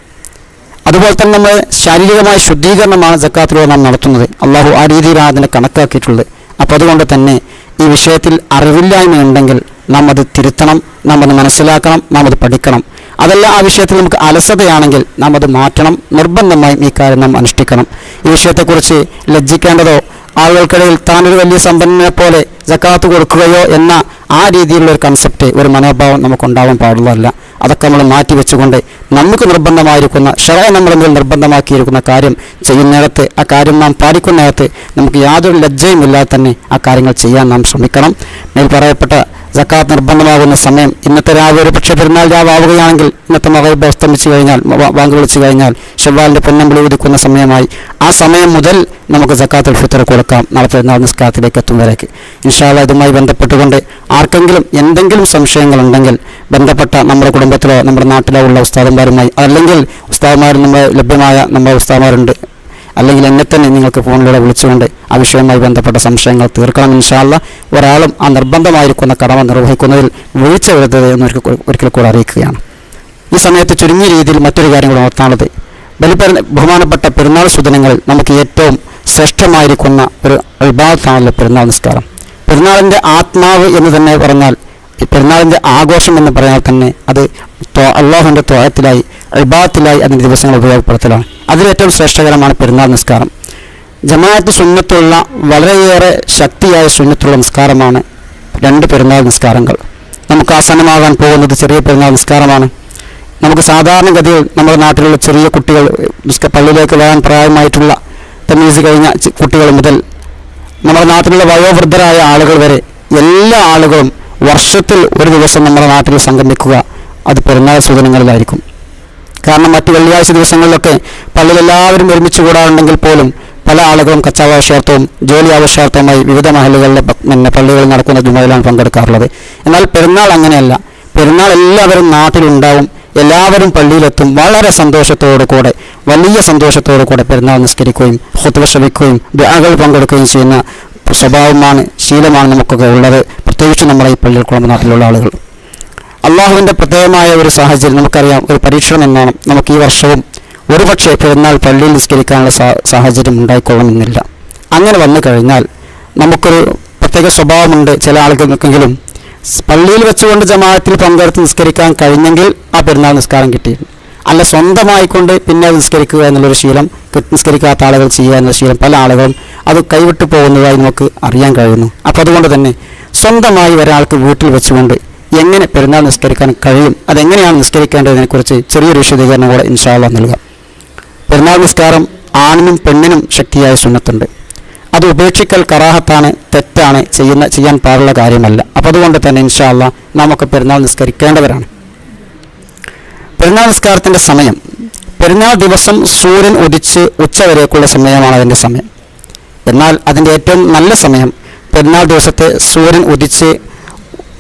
അതുപോലെ തന്നെ നമ്മൾ ശാരീരികമായ ശുദ്ധീകരണമാണ് സക്കാത്തിലൂടെ നാം നടത്തുന്നത്. അള്ളാഹു ആ രീതിയിലാണ് അതിനെ കണക്കാക്കിയിട്ടുള്ളത്. അപ്പോൾ അതുകൊണ്ട് തന്നെ ഈ വിഷയത്തിൽ അറിവില്ലായ്മയുണ്ടെങ്കിൽ നാം അത് തിരുത്തണം, നാം അത് മനസ്സിലാക്കണം, നാം അത് പഠിക്കണം. അതല്ല ആ വിഷയത്തിൽ നമുക്ക് അലസതയാണെങ്കിൽ നാം അത് മാറ്റണം. നിർബന്ധമായും ഈ കാര്യം നാം അനുഷ്ഠിക്കണം. ഈ വിഷയത്തെക്കുറിച്ച് ലജ്ജിക്കേണ്ടതോ ആളുകൾക്കിടയിൽ താനൊരു വലിയ സമ്പന്നനെ പോലെ സക്കാത്ത് കൊടുക്കുകയോ എന്ന ആ രീതിയിലുള്ള ഒരു കൺസെപ്റ്റ്, ഒരു മനോഭാവം നമുക്കുണ്ടാവാൻ പാടുള്ളതല്ല. അതൊക്കെ നമ്മൾ മാറ്റി വെച്ചുകൊണ്ട് നമുക്ക് നിർബന്ധമായിരിക്കുന്ന ശറഅ നമ്മളെങ്കിൽ നിർബന്ധമാക്കിയിരിക്കുന്ന കാര്യം ചെയ്യുന്നിടത്ത്, ആ കാര്യം നാം പാലിക്കുന്നിടത്ത് നമുക്ക് യാതൊരു ലജ്ജയും ഇല്ലാതെ തന്നെ ആ കാര്യങ്ങൾ ചെയ്യാൻ നാം ശ്രമിക്കണം. മേൽ പറയപ്പെട്ട സക്കാത്ത് നിർബന്ധമാകുന്ന സമയം ഇന്നത്തെ രാവ് ഒരു പക്ഷേ പെരുന്നാൾ രാവ് ആവുകയാണെങ്കിൽ ഇന്നത്തെ മഗ്‌രിബ് അസ്തമിച്ച് കഴിഞ്ഞാൽ, ബാങ്ക് വിളിച്ചു കഴിഞ്ഞാൽ ശവ്വാലിൻ്റെ പൊന്നമ്പളി ഉദിക്കുന്ന സമയമായി. ആ സമയം മുതൽ നമുക്ക് സക്കാത്തുൽ ഫിത്ർ കൊടുക്കാം, നാളെ പെരുന്നാൾ നിസ്കാരത്തിലേക്ക് എത്തും വരേക്ക്. ഇൻഷാ അല്ലാഹ് ഇതുമായി ബന്ധപ്പെട്ടുകൊണ്ട് ആർക്കെങ്കിലും എന്തെങ്കിലും സംശയങ്ങളുണ്ടെങ്കിൽ ബന്ധപ്പെട്ട നമ്മുടെ കുടുംബത്തിലോ നമ്മുടെ നാട്ടിലോ ഉള്ള ഉസ്താദന്മാരുമായി, അല്ലെങ്കിൽ ഉസ്താദന്മാരും നമ്മുടെ ലഭ്യമായ നമ്മുടെ ഉസ്താദന്മാരുണ്ട്, അല്ലെങ്കിൽ എന്നെ തന്നെ നിങ്ങൾക്ക് ഫോണിലൂടെ വിളിച്ചുകൊണ്ട് ആ വിഷയവുമായി ബന്ധപ്പെട്ട സംശയങ്ങൾ തീർക്കണം. ഇൻഷാ അല്ലാഹ് ഒരാളും ആ നിർബന്ധമായിരിക്കുന്ന കടമ നിർവഹിക്കുന്നതിൽ വീഴ്ച വരുത്തത് എന്ന് ഒരിക്കൽ കൂടെ അറിയിക്കുകയാണ്. ഈ സമയത്ത് ചുരുങ്ങിയ രീതിയിൽ മറ്റൊരു കാര്യം കൂടെ ഓർത്താണത്, ബഹുമാനപ്പെട്ട പെരുന്നാൾ സുദിനങ്ങളിൽ നമുക്ക് ഏറ്റവും ശ്രേഷ്ഠമായിരിക്കുന്ന ഒരു ഇബാദത്താണല്ലോ പെരുന്നാൾ നിസ്കാരം. പെരുന്നാളിൻ്റെ ആത്മാവ് എന്ന് തന്നെ പറഞ്ഞാൽ, ഈ പെരുന്നാളിൻ്റെ ആഘോഷം എന്ന് പറഞ്ഞാൽ തന്നെ അത് അള്ളാഹുവിൻ്റെ ത്വഅത്തിലായി, ഇബാദത്തിലായി അതിൻ്റെ ദിവസങ്ങൾ ഉപയോഗപ്പെടുത്തലാണ്. അതിലേറ്റവും ശ്രേഷ്ഠകരമാണ് പെരുന്നാൾ നിസ്കാരം. ജമാഅത്ത് സുന്നത്തുള്ള വളരെയേറെ ശക്തിയായ സുന്നത്തുള്ള നിസ്കാരമാണ് രണ്ട് പെരുന്നാൾ നിസ്കാരങ്ങൾ. നമുക്ക് ആസന്നമാകാൻ പോകുന്നത് ചെറിയ പെരുന്നാൾ നിസ്കാരമാണ്. നമുക്ക് സാധാരണഗതിയിൽ നമ്മുടെ നാട്ടിലുള്ള ചെറിയ കുട്ടികൾ, പള്ളിയിലേക്ക് വരാൻ പ്രായമായിട്ടുള്ള തമീസ് കഴിഞ്ഞ കുട്ടികൾ മുതൽ നമ്മുടെ നാട്ടിലുള്ള വയോവൃദ്ധരായ ആളുകൾ വരെ എല്ലാ ആളുകളും വർഷത്തിൽ ഒരു ദിവസം നമ്മുടെ നാട്ടിൽ സംഗമിക്കുക അത് പെരുന്നാൾ സുദിനങ്ങളിലായിരിക്കും. കാരണം മറ്റ് വെള്ളിയാഴ്ച ദിവസങ്ങളിലൊക്കെ പള്ളിയിൽ എല്ലാവരും ഒരുമിച്ച് കൂടാറുണ്ടെങ്കിൽ പോലും പല ആളുകളും കച്ചാവാവശ്യാർത്ഥവും ജോലി ആവശ്യാർത്ഥവുമായി വിവിധ മഹലുകളിലെ പള്ളികളിൽ നടക്കുന്ന ജുമയിലാണ് പങ്കെടുക്കാറുള്ളത്. എന്നാൽ പെരുന്നാൾ അങ്ങനെയല്ല. പെരുന്നാൾ എല്ലാവരും നാട്ടിലുണ്ടാവും, എല്ലാവരും പള്ളിയിലെത്തും. വളരെ സന്തോഷത്തോടു കൂടെ, വലിയ സന്തോഷത്തോടു കൂടെ പെരുന്നാൾ നിസ്കരിക്കുകയും ഖുത്ബ ശ്രവിക്കുകയും ദുആകൾ പങ്കെടുക്കുകയും ചെയ്യുന്ന സ്വഭാവമാണ്, ശീലമാണ് നമുക്കൊക്കെ ഉള്ളത്. പ്രത്യേകിച്ച് നമ്മുടെ ഈ പള്ളിയിൽ കുളമ്പ് നാട്ടിലുള്ള ആളുകൾ. അള്ളാഹുവിൻ്റെ പ്രത്യേകമായ ഒരു സാഹചര്യം നമുക്കറിയാം, ഒരു പരീക്ഷണം എന്നാണ്. നമുക്ക് ഈ വർഷവും ഒരുപക്ഷെ പെരുന്നാൾ പള്ളിയിൽ നിസ്കരിക്കാനുള്ള സാഹചര്യം ഉണ്ടായിക്കൊള്ളണമെന്നില്ല. അങ്ങനെ വന്നു കഴിഞ്ഞാൽ നമുക്കൊരു പ്രത്യേക സ്വഭാവമുണ്ട്. ചില ആളുകൾക്കെങ്കിലും പള്ളിയിൽ വെച്ചുകൊണ്ട് ജമാഅത്തിൽ പങ്കെടുത്ത് നിസ്കരിക്കാൻ കഴിഞ്ഞെങ്കിൽ ആ പെരുന്നാൾ നിസ്കാരം കിട്ടിയിരുന്നു. അല്ല സ്വന്തമായിക്കൊണ്ട് പിന്നെ അത് നിസ്കരിക്കുക എന്നുള്ളൊരു ശീലം, നിസ്കരിക്കാത്ത ആളുകൾ ചെയ്യുക എന്നുള്ള ശീലം പല ആളുകളും അത് കൈവിട്ടു പോകുന്നതായി നമുക്ക് അറിയാൻ കഴിയുന്നു. അപ്പോൾ അതുകൊണ്ട് തന്നെ സ്വന്തമായി ഒരാൾക്ക് വീട്ടിൽ വെച്ചുകൊണ്ട് എങ്ങനെ പെരുന്നാൾ നിസ്കരിക്കാൻ കഴിയും, അതെങ്ങനെയാണ് നിസ്കരിക്കേണ്ടതിനെക്കുറിച്ച് ചെറിയൊരു വിശദീകരണം കൂടെ ഇൻഷാ അല്ലാഹ് നൽകാം. പെരുന്നാൾ നിസ്കാരം ആണിനും പെണ്ണിനും ശക്തിയായ സുന്നത്തുണ്ട്. അത് ഉപേക്ഷിക്കൽ കറാഹത്താണ്, തെറ്റാണ്, ചെയ്യാൻ പാടുള്ള കാര്യമല്ല. അപ്പോൾ അതുകൊണ്ട് തന്നെ ഇൻഷാ അല്ലാഹ് നമുക്ക് പെരുന്നാൾ നിസ്കരിക്കേണ്ടവരാണ്. പെരുന്നാൾ നിസ്കാരത്തിൻ്റെ സമയം, പെരുന്നാൾ ദിവസം സൂര്യൻ ഉദിച്ച് ഉച്ചവരേക്കുള്ള സമയമാണ് അതിൻ്റെ സമയം. എന്നാൽ അതിൻ്റെ ഏറ്റവും നല്ല സമയം പെരുന്നാൾ ദിവസത്തെ സൂര്യൻ ഉദിച്ച്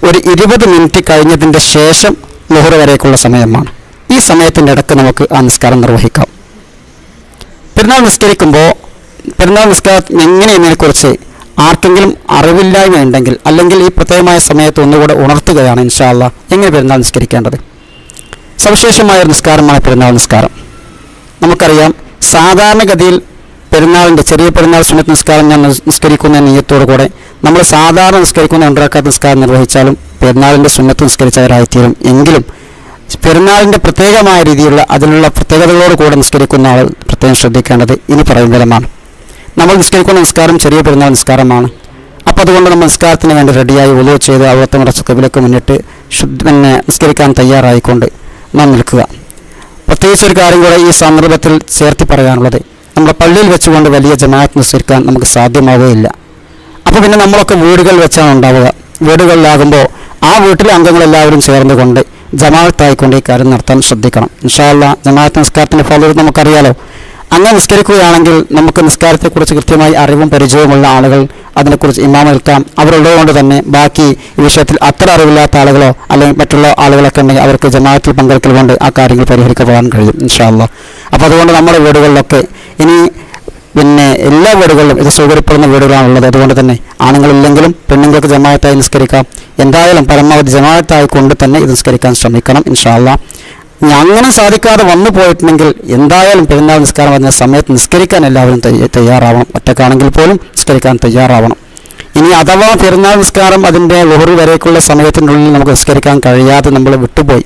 ഒരു 20 മിനിറ്റ് കഴിഞ്ഞതിൻ്റെ ശേഷം ളുഹർ വരേക്കുള്ള സമയമാണ്. ഈ സമയത്തിൻ്റെ ഇടയ്ക്ക് നമുക്ക് ആ നിസ്കാരം നിർവഹിക്കാം. പെരുന്നാൾ നിസ്കരിക്കുമ്പോൾ പെരുന്നാൾ നിസ്കാരം എങ്ങനെയെന്നതിനെക്കുറിച്ച് ആർക്കെങ്കിലും അറിവില്ലായ്മ ഉണ്ടെങ്കിൽ, അല്ലെങ്കിൽ ഈ പ്രത്യേകമായ സമയത്ത് ഒന്നുകൂടെ ഉണർത്തുകയാണ് ഇൻഷാ അല്ലാഹ് എങ്ങനെ പെരുന്നാൾ നിസ്കരിക്കേണ്ടത്. സവിശേഷമായൊരു നിസ്കാരമാണ് പെരുന്നാൾ നിസ്കാരം. നമുക്കറിയാം, സാധാരണഗതിയിൽ പെരുന്നാളിൻ്റെ ചെറിയ പെരുന്നാൾ സുന്നത്ത് നിസ്കാരം ഞാൻ നിസ്കരിക്കുന്ന നിയ്യത്തോടു കൂടെ നമ്മൾ സാധാരണ നിസ്കരിക്കുന്ന 2 റക്അത്ത് നിസ്കാരം നിർവഹിച്ചാലും പെരുന്നാളിൻ്റെ സുന്നത്ത് നിസ്കരിച്ചവരായിത്തീരും. എങ്കിലും പെരുന്നാളിൻ്റെ പ്രത്യേകമായ രീതിയിലുള്ള അതിലുള്ള പ്രത്യേകതകളോട് കൂടെ നിസ്കരിക്കുന്ന ആൾ പ്രത്യേകം ശ്രദ്ധിക്കേണ്ടത് ഇനി പറയുന്നതിലാണ്. നമ്മൾ നിസ്കരിക്കുന്ന നിസ്കാരം ചെറിയ പെരുന്നാൾ നിസ്കാരമാണ്. അപ്പോൾ അതുകൊണ്ട് നമ്മൾ നിസ്കാരത്തിന് വേണ്ടി റെഡിയായി വുളൂ ചെയ്ത് അവിടുത്തെ മുടച്ച് ഖിബലക്ക് മുന്നിട്ട് നിസ്കരിക്കാൻ തയ്യാറായിക്കൊണ്ട് നാം നിൽക്കുക. പ്രത്യേകിച്ച് ഒരു കാര്യം കൂടെ ഈ സന്ദർഭത്തിൽ ചേർത്തി പറയാനുള്ളത്, നമ്മുടെ പള്ളിയിൽ വെച്ചുകൊണ്ട് വലിയ ജമാഅത്ത് നിസ്കരിക്കാൻ നമുക്ക് സാധ്യമാവുകയില്ല. അപ്പോൾ പിന്നെ നമ്മളൊക്കെ വീടുകളിൽ വെച്ചാണ് ഉണ്ടാവുക. വീടുകളിലാകുമ്പോൾ ആ വീട്ടിലെ അംഗങ്ങളെല്ലാവരും ചേർന്നുകൊണ്ട് ജമാഅത്തായിക്കൊണ്ട് ഈ കാര്യം നടത്താൻ ശ്രദ്ധിക്കണം. ഇൻഷാ അല്ലാഹ് ജമാഅത്ത് നിസ്കാരത്തിൻ്റെ ഫള് നമുക്കറിയാലോ. അങ്ങനെ നിസ്കരിക്കുകയാണെങ്കിൽ നമുക്ക് നിസ്കാരത്തെക്കുറിച്ച് കൃത്യമായി അറിവും പരിചയമുള്ള ആളുകൾ അതിനെക്കുറിച്ച് ഇമാം നിൽക്കാം. അവരുള്ളതുകൊണ്ട് തന്നെ ബാക്കി ഈ വിഷയത്തിൽ അത്ര അറിവില്ലാത്ത ആളുകളോ അല്ലെങ്കിൽ മറ്റുള്ള ആളുകളൊക്കെ ഉണ്ടെങ്കിൽ അവർക്ക് ജമാഅത്തിൽ പങ്കെടുക്കൽ കൊണ്ട് ആ കാര്യങ്ങൾ പരിഹരിക്കപ്പെടാൻ കഴിയും ഇൻഷാ അല്ലാഹ്. അപ്പോൾ അതുകൊണ്ട് നമ്മുടെ വീടുകളിലൊക്കെ ഇനി എല്ലാ വീടുകളിലും ഇത് സൗകര്യപ്പെടുന്ന വീടുകളാണുള്ളത്. അതുകൊണ്ട് തന്നെ ആണുങ്ങളില്ലെങ്കിലും പെണ്ണുങ്ങൾക്ക് ജമാഅത്തായി നിസ്കരിക്കാം. എന്തായാലും പരമാവധി ജമാഅത്തായി കൊണ്ട് തന്നെ ഇത് നിസ്കരിക്കാൻ ശ്രമിക്കണം ഇൻഷാ അല്ലാഹ്. അങ്ങനെ സാധിക്കാതെ വന്നു പോയിട്ടുണ്ടെങ്കിൽ എന്തായാലും പെരുന്നാൾ നിസ്കാരം വരുന്ന സമയത്ത് നിസ്കരിക്കാൻ എല്ലാവരും തയ്യാറാവണം. ഒറ്റക്കാണെങ്കിൽ പോലും നിസ്കരിക്കാൻ തയ്യാറാവണം. ഇനി അഥവാ പെരുന്നാൾ നിസ്കാരം അതിൻ്റെ ളുഹർ വരേക്കുള്ള സമയത്തിനുള്ളിൽ നമുക്ക് നിസ്കരിക്കാൻ കഴിയാതെ നമ്മൾ വിട്ടുപോയി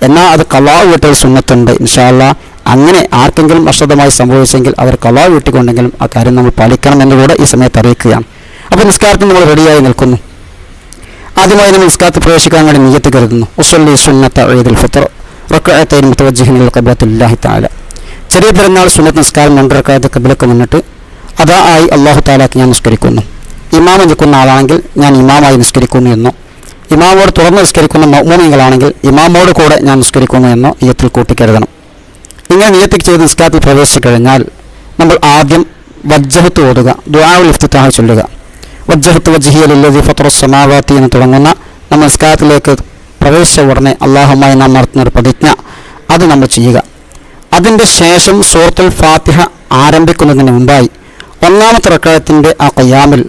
എന്നാൽ അത് ഖളാ വീട്ടൽ സുന്നത്തുണ്ട് ഇൻഷാ അല്ലാഹ്. അങ്ങനെ ആർക്കെങ്കിലും അശ്രദ്ധമായി സംഭവിച്ചെങ്കിൽ അവർ ഖളാ വീട്ടിക്കൊണ്ടെങ്കിലും ആ കാര്യം നമ്മൾ പാലിക്കണം എന്നുകൂടെ ഈ സമയത്ത് അറിയിക്കുകയാണ്. അപ്പോൾ നിസ്കാരത്തിൽ നമ്മൾ റെഡിയായി നിൽക്കുന്നു. ആദ്യമായി നമ്മൾ നിസ്കാരത്തിൽ പ്രവേശിക്കാൻ വേണ്ടി നിയ്യത്ത് കരുതുന്നു. ഉസ്വല്ലി സുന്നത്ത ഈദുൽ ഫിത്ർ റക്അത്തൈൻ മുതവജ്ജിഹിൻ ഇലൽ ഖിബ്ലത്തില്ലാഹി തആല. ചെറിയ പെരുന്നാൾ സുന്നത്ത് നിസ്കാരം 2 റക്അത്ത് ഖിബ്ലക്ക് മുന്നിട്ട് അതാ ആയി അല്ലാഹു തആലക്ക് ഞാൻ നിസ്കരിക്കുന്നു. ഇമാം നിൽക്കുന്ന ആളാണെങ്കിൽ ഞാൻ ഇമാമായി നിസ്കരിക്കുന്നു എന്നോ, ഇമാമോട് തുറന്ന് നിസ്കരിക്കുന്ന മഅ്മൂമീങ്ങളാണെങ്കിൽ ഇമാമോട് കൂടെ ഞാൻ നിസ്കരിക്കുന്നു എന്നോ നിയ്യത്തിൽ കൂട്ടിക്കരുതണം. ഇങ്ങനെ നിയ്യത്ത് ചെയ്ത് നിസ്കാരത്തിൽ പ്രവേശിച്ചു കഴിഞ്ഞാൽ നമ്മൾ ആദ്യം വജ്ജഹത്ത് ഓതുക, ദുആഉൽ ഇഫ്തിതാഹ് ചൊല്ലുക. വജ്ജഹത്ത് വജ്ഹിയ ലില്ലദീ ഫത്തറസ് സമാവാതി എന്ന് തുടങ്ങുന്ന നമ്മൾ നിസ്കാരത്തിലേക്ക് പ്രവേശിച്ച ഉടനെ അല്ലാഹുമായി നാം നടത്തുന്ന ഒരു പ്രതിജ്ഞ അത് നമ്മൾ ചെയ്യുക. അതിൻ്റെ ശേഷം സൂറത്തുൽ ഫാത്തിഹ ആരംഭിക്കുന്നതിന് മുമ്പായി 1ാമത്തെ റക്അത്തിൻ്റെ ആ ഖിയാമിൽ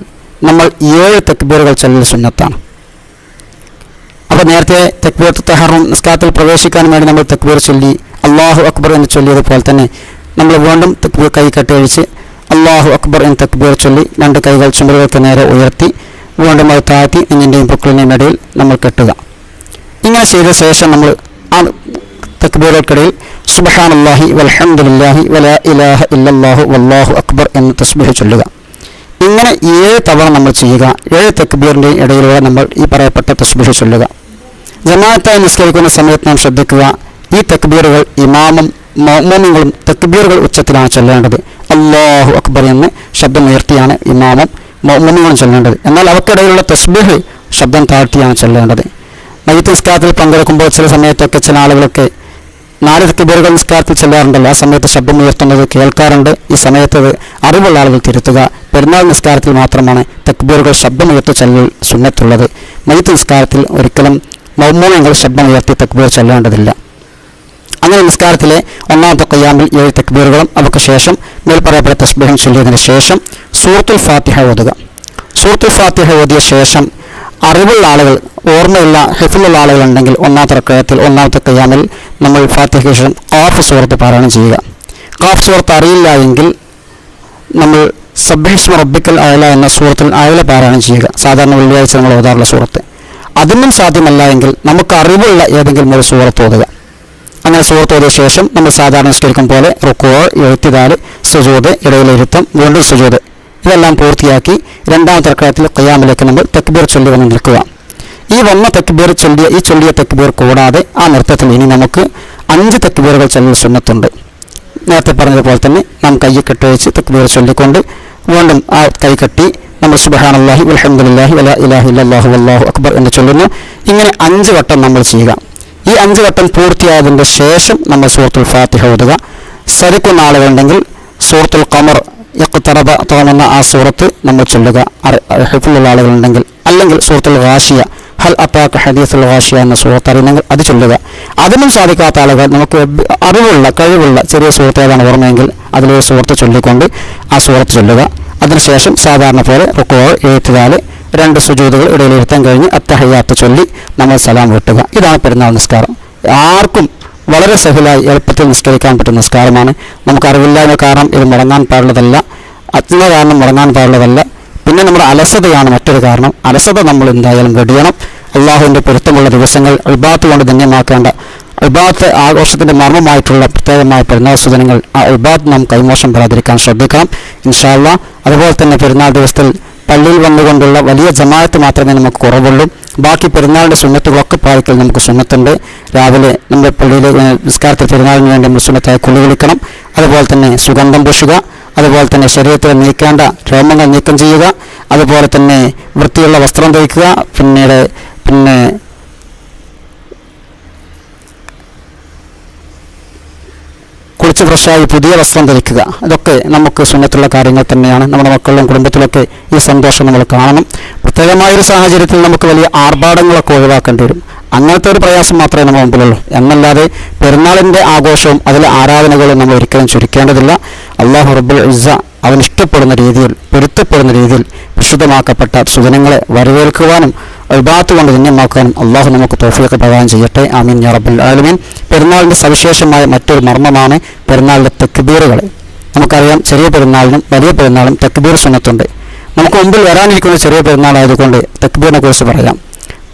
നമ്മൾ 7 തക്ബീറുകൾ ചൊല്ലൽ സുന്നത്താണ്. അപ്പോൾ നേരത്തെ തക്ബീറത്തുൽ തഹറം നിസ്കാരത്തിൽ പ്രവേശിക്കാൻ വേണ്ടി നമ്മൾ തക്ബീർ ചൊല്ലി അല്ലാഹു അക്ബർ എന്ന് ചൊല്ലിയതുപോലെ തന്നെ നമ്മൾ വീണ്ടും തക്ബീർ കൈ കെട്ടഴിച്ച് അല്ലാഹു അക്ബർ എന്ന് തക്ബീർ ചൊല്ലി 2 കൈകൾ ചുമലുകൾക്ക് നേരെ ഉയർത്തി വീണ്ടും അത് താഴ്ത്തി നെഞ്ചിൻ്റെയും പൊക്കിളിൻ്റെയും ഇടയിൽ നമ്മൾ കെട്ടുക. ഇങ്ങനെ ചെയ്ത ശേഷം നമ്മൾ ആ തക്ബീറുകൾക്കിടയിൽ സുബ്ഹാനല്ലാഹി വൽഹംദുലില്ലാഹി വലാ ഇലാഹ ഇല്ലല്ലാഹു വല്ലാഹു അക്ബർ എന്ന് തസ്ബീഹ് ചൊല്ലുക. ഇങ്ങനെ 7 തവണ നമ്മൾ ചെയ്യുക. 7 തക്ബീറിൻ്റെയും ഇടയിലൂടെ നമ്മൾ ഈ പറയപ്പെട്ട തസ്ബീഹ് ചൊല്ലുക. ജമാഅത്തായി നിസ്കരിക്കുന്ന സമയത്ത് നാം ശ്രദ്ധിക്കുക, ഈ തക്ബീറുകൾ ഇമാമും മഅ്മൂമുകളും തക്ബീറുകൾ ഉച്ചത്തിലാണ് ചൊല്ലേണ്ടത്. അല്ലാഹു അക്ബർ എന്ന് ശബ്ദമുയർത്തിയാണ് ഇമാമും മഅ്മൂമുകളും ചൊല്ലേണ്ടത്. എന്നാൽ അവർക്കിടയിലുള്ള തസ്ബീഹ് ശബ്ദം താഴ്ത്തിയാണ് ചൊല്ലേണ്ടത്. മയ്യിത്ത് നിസ്കാരത്തിൽ പങ്കെടുക്കുമ്പോൾ ചില സമയത്തൊക്കെ ചില ആളുകളൊക്കെ 4 തക്ബീറുകൾ നിസ്കാരത്തിൽ ചെല്ലാറുണ്ടല്ലോ, ആ സമയത്ത് ശബ്ദം ഉയർത്തുന്നത് കേൾക്കാറുണ്ട്. ഈ സമയത്ത് അറിവുള്ള ആളുകൾ തിരുത്തുക. പെരുന്നാൾ നിസ്കാരത്തിൽ മാത്രമാണ് തക്ബീറുകൾ ശബ്ദമുയർത്തി ചൊല്ലൽ സുന്നത്തുള്ളത്. മയ്യിത്ത് നിസ്കാരത്തിൽ ഒരിക്കലും മഅ്മൂമുകൾ ശബ്ദമുയർത്തി തക്ബീർ ചൊല്ലേണ്ടതില്ല. അങ്ങനെ നിസ്കാരത്തിലെ 1ാമത്തെ ഖിയാമിൽ 7 തക്ബീറുകളും അവർക്ക് ശേഷം മേൽ പറയപ്പെട്ട തസ്ബീഹും ചൊല്ലിയതിന് ശേഷം സൂറത്തുൽ ഫാത്തിഹ ഓതുക. സൂറത്തുൽ ഫാത്തിഹ ഓതിയ ശേഷം അറിവുള്ള ആളുകൾ, ഓർമ്മയുള്ള ഹിഫ്ലുള്ള ആളുകളുണ്ടെങ്കിൽ 1ാമത്തെ റക്അത്തിൽ 1ാമത്തെ ഖിയാമിൽ നമ്മൾ ഫാത്തിഹയ്ക്ക് ശേഷം ഖാഫ് സൂറത്ത് പാരായണം ചെയ്യുക. ഖാഫ് സൂറത്ത് അറിയില്ല എങ്കിൽ നമ്മൾ സബ്ബിഹിസ്മ റബ്ബിക്കൽ അഅല എന്ന സൂറത്തുൽ അഅല പാരായണം ചെയ്യുക. സാധാരണ വെള്ളിയാഴ്ച നമ്മൾ ഓതാറുള്ള സൂറത്ത്. അതിനും സാധ്യമല്ല എങ്കിൽ നമുക്ക് അറിവുള്ള ഏതെങ്കിലും ഒരു സൂറത്ത് ഓതുക. അങ്ങനെ സൂറത്ത് ഓതിയ ശേഷം നമ്മൾ സാധാരണ നിസ്കരിക്കും പോലെ റുക്കൂ, ഇഅ്തിദാൽ, സുജൂദ്, ഇടയിലിരുത്തം, വീണ്ടും സുജൂദ്, ഇതെല്ലാം പൂർത്തിയാക്കി 2ാമത്തെ റക്അത്തിൽ ഖിയാമിലേക്ക് നമ്മൾ തക്ബീർ ചൊല്ലി വന്ന് നിൽക്കുക. ഈ വന്ന തക്ബീർ ചൊല്ലിയ തക്ബീർ കൂടാതെ ആ നൃത്തത്തിൽ ഇനി നമുക്ക് 5 തക്ബീറുകൾ ചൊല്ലൽ സുന്നത്തുണ്ട്. നേരത്തെ പറഞ്ഞതുപോലെ തന്നെ നാം കൈ കെട്ടുവെച്ച് തക്ബീർ ചൊല്ലിക്കൊണ്ട് വീണ്ടും ആ കൈ കെട്ടി നമ്മൾ സുബ്ഹാനല്ലാഹി വൽഹംദുലില്ലാഹി വലാ ഇലാഹ ഇല്ലല്ലാഹു വല്ലാഹു അക്ബർ എന്ന് ചൊല്ലുന്നു. ഇങ്ങനെ 5 വട്ടം നമ്മൾ ചെയ്യുക. ഈ 5 വട്ടം പൂർത്തിയായതിൻ്റെ ശേഷം നമ്മൾ സൂറത്തുൽ ഫാത്തിഹ ഓതുക. സരിക്കുന്ന ആളുകളുണ്ടെങ്കിൽ സൂറത്തുൽ ഖമർ ഇഖ്തറബ തുടങ്ങുന്ന ആ സൂറത്ത് നമ്മൾ ചൊല്ലുക, ഹിഫ്ലുള്ള ആളുകളുണ്ടെങ്കിൽ. അല്ലെങ്കിൽ സൂറത്തുൽ ഗാശിയ, ഹൽ അതാക ഹദീസുൽ ഗാശിയ എന്ന സൂറത്ത് അറിയുന്നെങ്കിൽ അത് ചൊല്ലുക. അതിനും സാധിക്കാത്ത ആളുകൾ നമുക്ക് അറിവുള്ള കഴിവുള്ള ചെറിയ സൂറത്ത് ഏതാണ് ഓർമ്മയെങ്കിൽ അതിലൊരു സൂറത്ത് ചൊല്ലിക്കൊണ്ട് ആ സൂറത്ത് ചൊല്ലുക. അതിനുശേഷം സാധാരണ പോലെ റുക്കൂ, ഇഅ്തിദാൽ, 2 സുജൂദുകൾ ഇടയിലിരുത്താൻ കഴിഞ്ഞ് അത്തഹിയ്യാത്ത് ചൊല്ലി നമ്മൾ സലാം വീട്ടുക. ഇതാണ് പെരുന്നാൾ നിസ്കാരം. ആർക്കും വളരെ സഹലായി എളുപ്പത്തിൽ നിസ്കരിക്കാൻ പറ്റുന്ന നിസ്കാരമാണ്. നമുക്ക് അറിവില്ലായ്മ കാരണം ഇത് മുടങ്ങാൻ പാടുള്ളതല്ല, അജ്ഞത കാരണം മുടങ്ങാൻ പാടുള്ളതല്ല. പിന്നെ നമ്മുടെ അലസതയാണ് മറ്റൊരു കാരണം. അലസത നമ്മൾ എന്തായാലും വെടിയണം. അള്ളാഹുവിൻ്റെ പൊരുത്തമുള്ള ദിവസങ്ങൾ ഇബാദത്ത് കൊണ്ട് ധന്യമാക്കേണ്ട, ഇബാദത്ത് ആഘോഷത്തിൻ്റെ മർമ്മമായിട്ടുള്ള പ്രത്യേകമായ പെരുന്നാൾ സൂചനകൾ, ആ ഇബാദത്ത് നാം കൈമോശം വരാതിരിക്കാൻ ശ്രദ്ധിക്കണം ഇൻഷാ അല്ലാഹ്. അതുപോലെ തന്നെ പെരുന്നാൾ ദിവസത്തിൽ പള്ളിയിൽ വന്നുകൊണ്ടുള്ള വലിയ ജമാഅത്ത് മാത്രമേ നമുക്ക് കുറവുള്ളൂ. ബാക്കി പെരുന്നാളിൻ്റെ സുന്നത്തുകളൊക്കെ പാലിക്കൽ നമുക്ക് സുന്നത്തുണ്ട്. രാവിലെ നമ്മുടെ പള്ളിയിൽ നിസ്കാരത്തിൽ പെരുന്നാളിന് വേണ്ടി നമ്മൾ സുന്നത്തായി കുളി വിളിക്കണം. അതുപോലെ തന്നെ സുഗന്ധം പൂശുക. അതുപോലെ തന്നെ ശരീരത്തിൽ നീക്കേണ്ട രോമങ്ങൾ നീക്കം ചെയ്യുക. അതുപോലെ തന്നെ വൃത്തിയുള്ള വസ്ത്രം ധരിക്കുക. പിന്നീട് പിന്നെ കുളിച്ച് ഫ്രഷായി പുതിയ വസ്ത്രം ധരിക്കുക, ഇതൊക്കെ നമുക്ക് സുന്നത്തുള്ള കാര്യങ്ങൾ തന്നെയാണ്. നമ്മുടെ മക്കളിലും കുടുംബത്തിലൊക്കെ ഈ സന്തോഷം നമ്മൾ കാണണം. പ്രത്യേകമായൊരു സാഹചര്യത്തിൽ നമുക്ക് വലിയ ആർഭാടങ്ങളൊക്കെ ഒഴിവാക്കേണ്ടി വരും. അങ്ങനത്തെ ഒരു പ്രയാസം മാത്രമേ നമ്മുടെ മുമ്പിലുള്ളൂ. എന്നല്ലാതെ പെരുന്നാളിൻ്റെ ആഘോഷവും അതിലെ ആരാധനകളും നമ്മൾ ഒരിക്കലും ചുരുക്കേണ്ടതില്ല. അല്ലാഹു റബ്ബുൽ ഇസ്സ അവൻ ഇഷ്ടപ്പെടുന്ന രീതിയിൽ, പൊരുത്തപ്പെടുന്ന രീതിയിൽ വിശുദ്ധമാക്കപ്പെട്ട സുദിനങ്ങളെ വരവേൽക്കുവാനും ഇബാദത്ത് കൊണ്ട് ധന്യമാക്കാനും അള്ളാഹു നമുക്ക് തൗഫീഖ് പ്രദാനം ചെയ്യട്ടെ. ആമീൻ യാ റബ്ബൽ ആലമീൻ. പെരുന്നാളിൻ്റെ സവിശേഷമായ മറ്റൊരു മർമ്മമാണ് പെരുന്നാളിൻ്റെ തക്ബീറുകൾ. നമുക്കറിയാം, ചെറിയ പെരുന്നാളിനും വലിയ പെരുന്നാളും തക്ബീർ സുന്നത്തുണ്ട്. നമുക്ക് മുമ്പിൽ വരാനിരിക്കുന്ന ചെറിയ പെരുന്നാളായതുകൊണ്ട് തക്ബീറിനെ കുറിച്ച് പറയാം.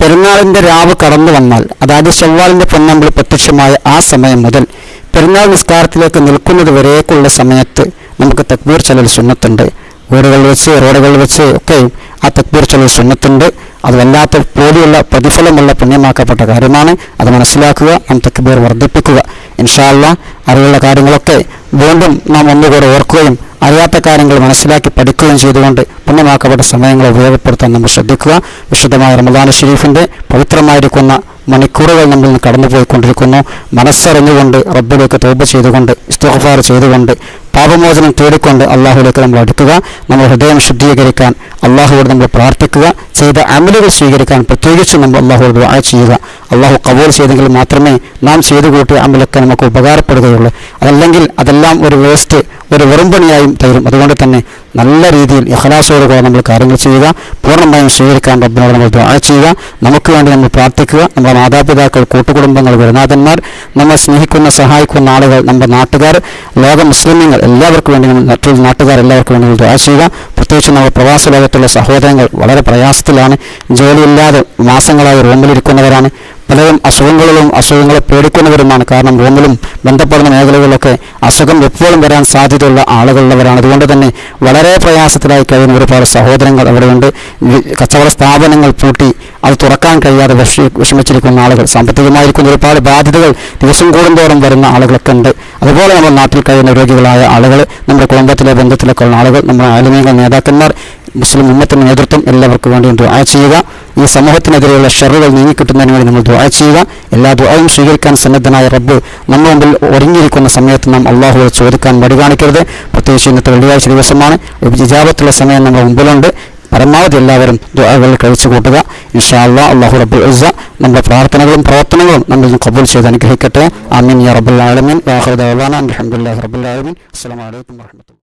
പെരുന്നാളിൻ്റെ രാവ് കടന്നു വന്നാൽ, അതായത് ശവ്വാലിൻ്റെ പൊന്നമ്പിൾ പ്രത്യക്ഷമായ ആ സമയം മുതൽ പെരുന്നാൾ നിസ്കാരത്തിലേക്ക് നിൽക്കുന്നത് വരേക്കുള്ള സമയത്ത് നമുക്ക് തക്ബീർ ചൊല്ലൽ സുന്നത്തുണ്ട്. വീടുകളിൽ വെച്ച്, റോഡുകളിൽ വെച്ച് ഒക്കെയും ആ തക്ബീർ ചൊല്ലൽ സുന്നത്തുണ്ട്. അത് വല്ലാത്ത പോലെയുള്ള പ്രതിഫലമുള്ള പുണ്യമാക്കപ്പെട്ട കാര്യമാണ്. അത് മനസ്സിലാക്കുക, നാം തക്ബീർ വർദ്ധിപ്പിക്കുക. ഇൻഷാ അല്ലാഹ് അറിവുള്ള കാര്യങ്ങളൊക്കെ വീണ്ടും നാം ഒന്നുകൂടെ ഓർക്കുകയും അറിയാത്ത കാര്യങ്ങൾ മനസ്സിലാക്കി പഠിക്കുകയും ചെയ്തുകൊണ്ട് പുണ്യമാക്കപ്പെട്ട സമയങ്ങളെ ഉപയോഗപ്പെടുത്താൻ നമ്മൾ ശ്രദ്ധിക്കുക. വിശുദ്ധമായ റമദാൻ ഷരീഫിൻ്റെ പവിത്രമായിരിക്കുന്ന മണിക്കൂറുകൾ നമ്മിൽ നിന്ന് കടന്നുപോയിക്കൊണ്ടിരിക്കുന്നു. മനസ്സറിഞ്ഞുകൊണ്ട് റബ്ബിലേക്ക് തൗബ ചെയ്തുകൊണ്ട് ഇസ്തിഗ്ഫാർ ചെയ്തുകൊണ്ട് പാപമോചനം തേടിക്കൊണ്ട് അള്ളാഹുവിലേക്ക് നമ്മൾ അടുക്കുക. നമ്മൾ ഹൃദയം ശുദ്ധീകരിക്കാൻ അള്ളാഹുവോട് നമ്മൾ പ്രാർത്ഥിക്കുക. ചെയ്ത അമലുകൾ സ്വീകരിക്കാൻ പ്രത്യേകിച്ച് നമ്മൾ അള്ളാഹുവോട് ദുആ ചെയ്യുക. അള്ളാഹു ഖബൂൽ ചെയ്തെങ്കിൽ മാത്രമേ നാം ചെയ്തു കൂട്ടിയ അമലൊക്കെ നമുക്ക് ഉപകാരപ്പെടുകയുള്ളൂ. അതല്ലെങ്കിൽ അതെല്ലാം ഒരു വേസ്റ്റ്, ഒരു വെറുമ്പണിയായും തരും. അതുകൊണ്ട് തന്നെ നല്ല രീതിയിൽ ഇഖ്ലാസോടുകൂടെ നമ്മൾ കാര്യങ്ങൾ ചെയ്യുക. പൂർണ്ണമായും സ്വീകരിക്കാൻ റബ്ബിനോട് നമ്മൾ ദുആ ചെയ്യുക. നമുക്ക് വേണ്ടി നമ്മൾ പ്രാർത്ഥിക്കുക. നമ്മുടെ മാതാപിതാക്കൾ, കൂട്ടുകുടുംബങ്ങൾ, ഗുരുനാഥന്മാർ, നമ്മെ സ്നേഹിക്കുന്ന സഹായിക്കുന്ന ആളുകൾ, നമ്മുടെ നാട്ടുകാർ, ലോക മുസ്ലിമീങ്ങൾ എല്ലാവർക്കും വേണ്ടി, മറ്റുള്ള നാട്ടുകാർ എല്ലാവർക്കും വേണ്ടി നമ്മൾ ദുആ ചെയ്യുക. പ്രത്യേകിച്ച് നമ്മുടെ പ്രവാസ ലോകത്തുള്ള സഹോദരങ്ങൾ വളരെ പ്രയാസത്തിലാണ്. ജോലിയില്ലാതെ മാസങ്ങളായി റൂമിലിരിക്കുന്നവരാണ്. പലരും അസുഖങ്ങളെ പേടിക്കുന്നവരുമാണ്. കാരണം റൂമിലും ബന്ധപ്പെടുന്ന മേഖലകളിലൊക്കെ അസുഖം എപ്പോഴും വരാൻ സാധ്യതയുള്ള ആളുകളുള്ളവരാണ്. അതുകൊണ്ട് തന്നെ വളരെ പ്രയാസത്തിലായി കഴിയുന്ന ഒരുപാട് സഹോദരങ്ങൾ അവിടെയുണ്ട്. കച്ചവട സ്ഥാപനങ്ങൾ പൂട്ടി അത് തുറക്കാൻ കഴിയാതെ വിഷമിച്ചിരിക്കുന്ന ആളുകൾ, സാമ്പത്തികമായിരിക്കുന്ന ഒരുപാട് ബാധ്യതകൾ ദിവസം കൂടുന്തോറും വരുന്ന ആളുകളൊക്കെ ഉണ്ട്. അതുപോലെ നമ്മുടെ നാട്ടിൽ കഴിയുന്ന രോഗികളായ ആളുകൾ, നമ്മുടെ കുടുംബത്തിലെ ബന്ധത്തിലൊക്കെ ഉള്ള ആളുകൾ, നമ്മുടെ ആലിമീങ്ങൾ, നേതാക്കന്മാർ, മുസ്ലിം ഉമ്മത്തിന് നേതൃത്വം എല്ലാവർക്കും വേണ്ടി ദുആ ചെയ്യുക. ഈ സമൂഹത്തിനെതിരെയുള്ള ഷർറുകൾ നീങ്ങിക്കിട്ടുന്നതിന് വേണ്ടി നമ്മൾ ദുആ ചെയ്യുക. എല്ലാ ദുആയും സ്വീകരിക്കാൻ സന്നദ്ധനായ റബ്ബ് നമ്മുടെ മുമ്പിൽ ഒരുങ്ങിയിരിക്കുന്ന സമയത്ത് നാം അള്ളാഹുവോട് ചോദിക്കാൻ മടി കാണിക്കരുത്. പ്രത്യേകിച്ച് ഇന്നത്തെ വെള്ളിയാഴ്ച ദിവസമാണ്. ഇജാബത്തുള്ള സമയം നമ്മുടെ മുമ്പിലുണ്ട്. പരമാവധി എല്ലാവരും ദുആകൾ കഴിച്ചു കൂട്ടുക. ഇൻഷാ അല്ലാഹ് അല്ലാഹു റബ്ബുൽ ഇസ്സ നമ്മുടെ പ്രാർത്ഥനകളും പ്രവർത്തനങ്ങളും നമ്മിൽ നിന്ന് ഖബൂൽ ചെയ്ത് അനുഗ്രഹിക്കട്ടെ. ആമീൻ യാ റബ്ബൽ ആലമീൻ. വആഖിറു ദഅവാനാ അൽഹംദുലില്ലാഹി റബ്ബിൽ ആലമീൻ. അസ്സലാമു അലൈക്കും വറഹ്മത്തുള്ളാഹി.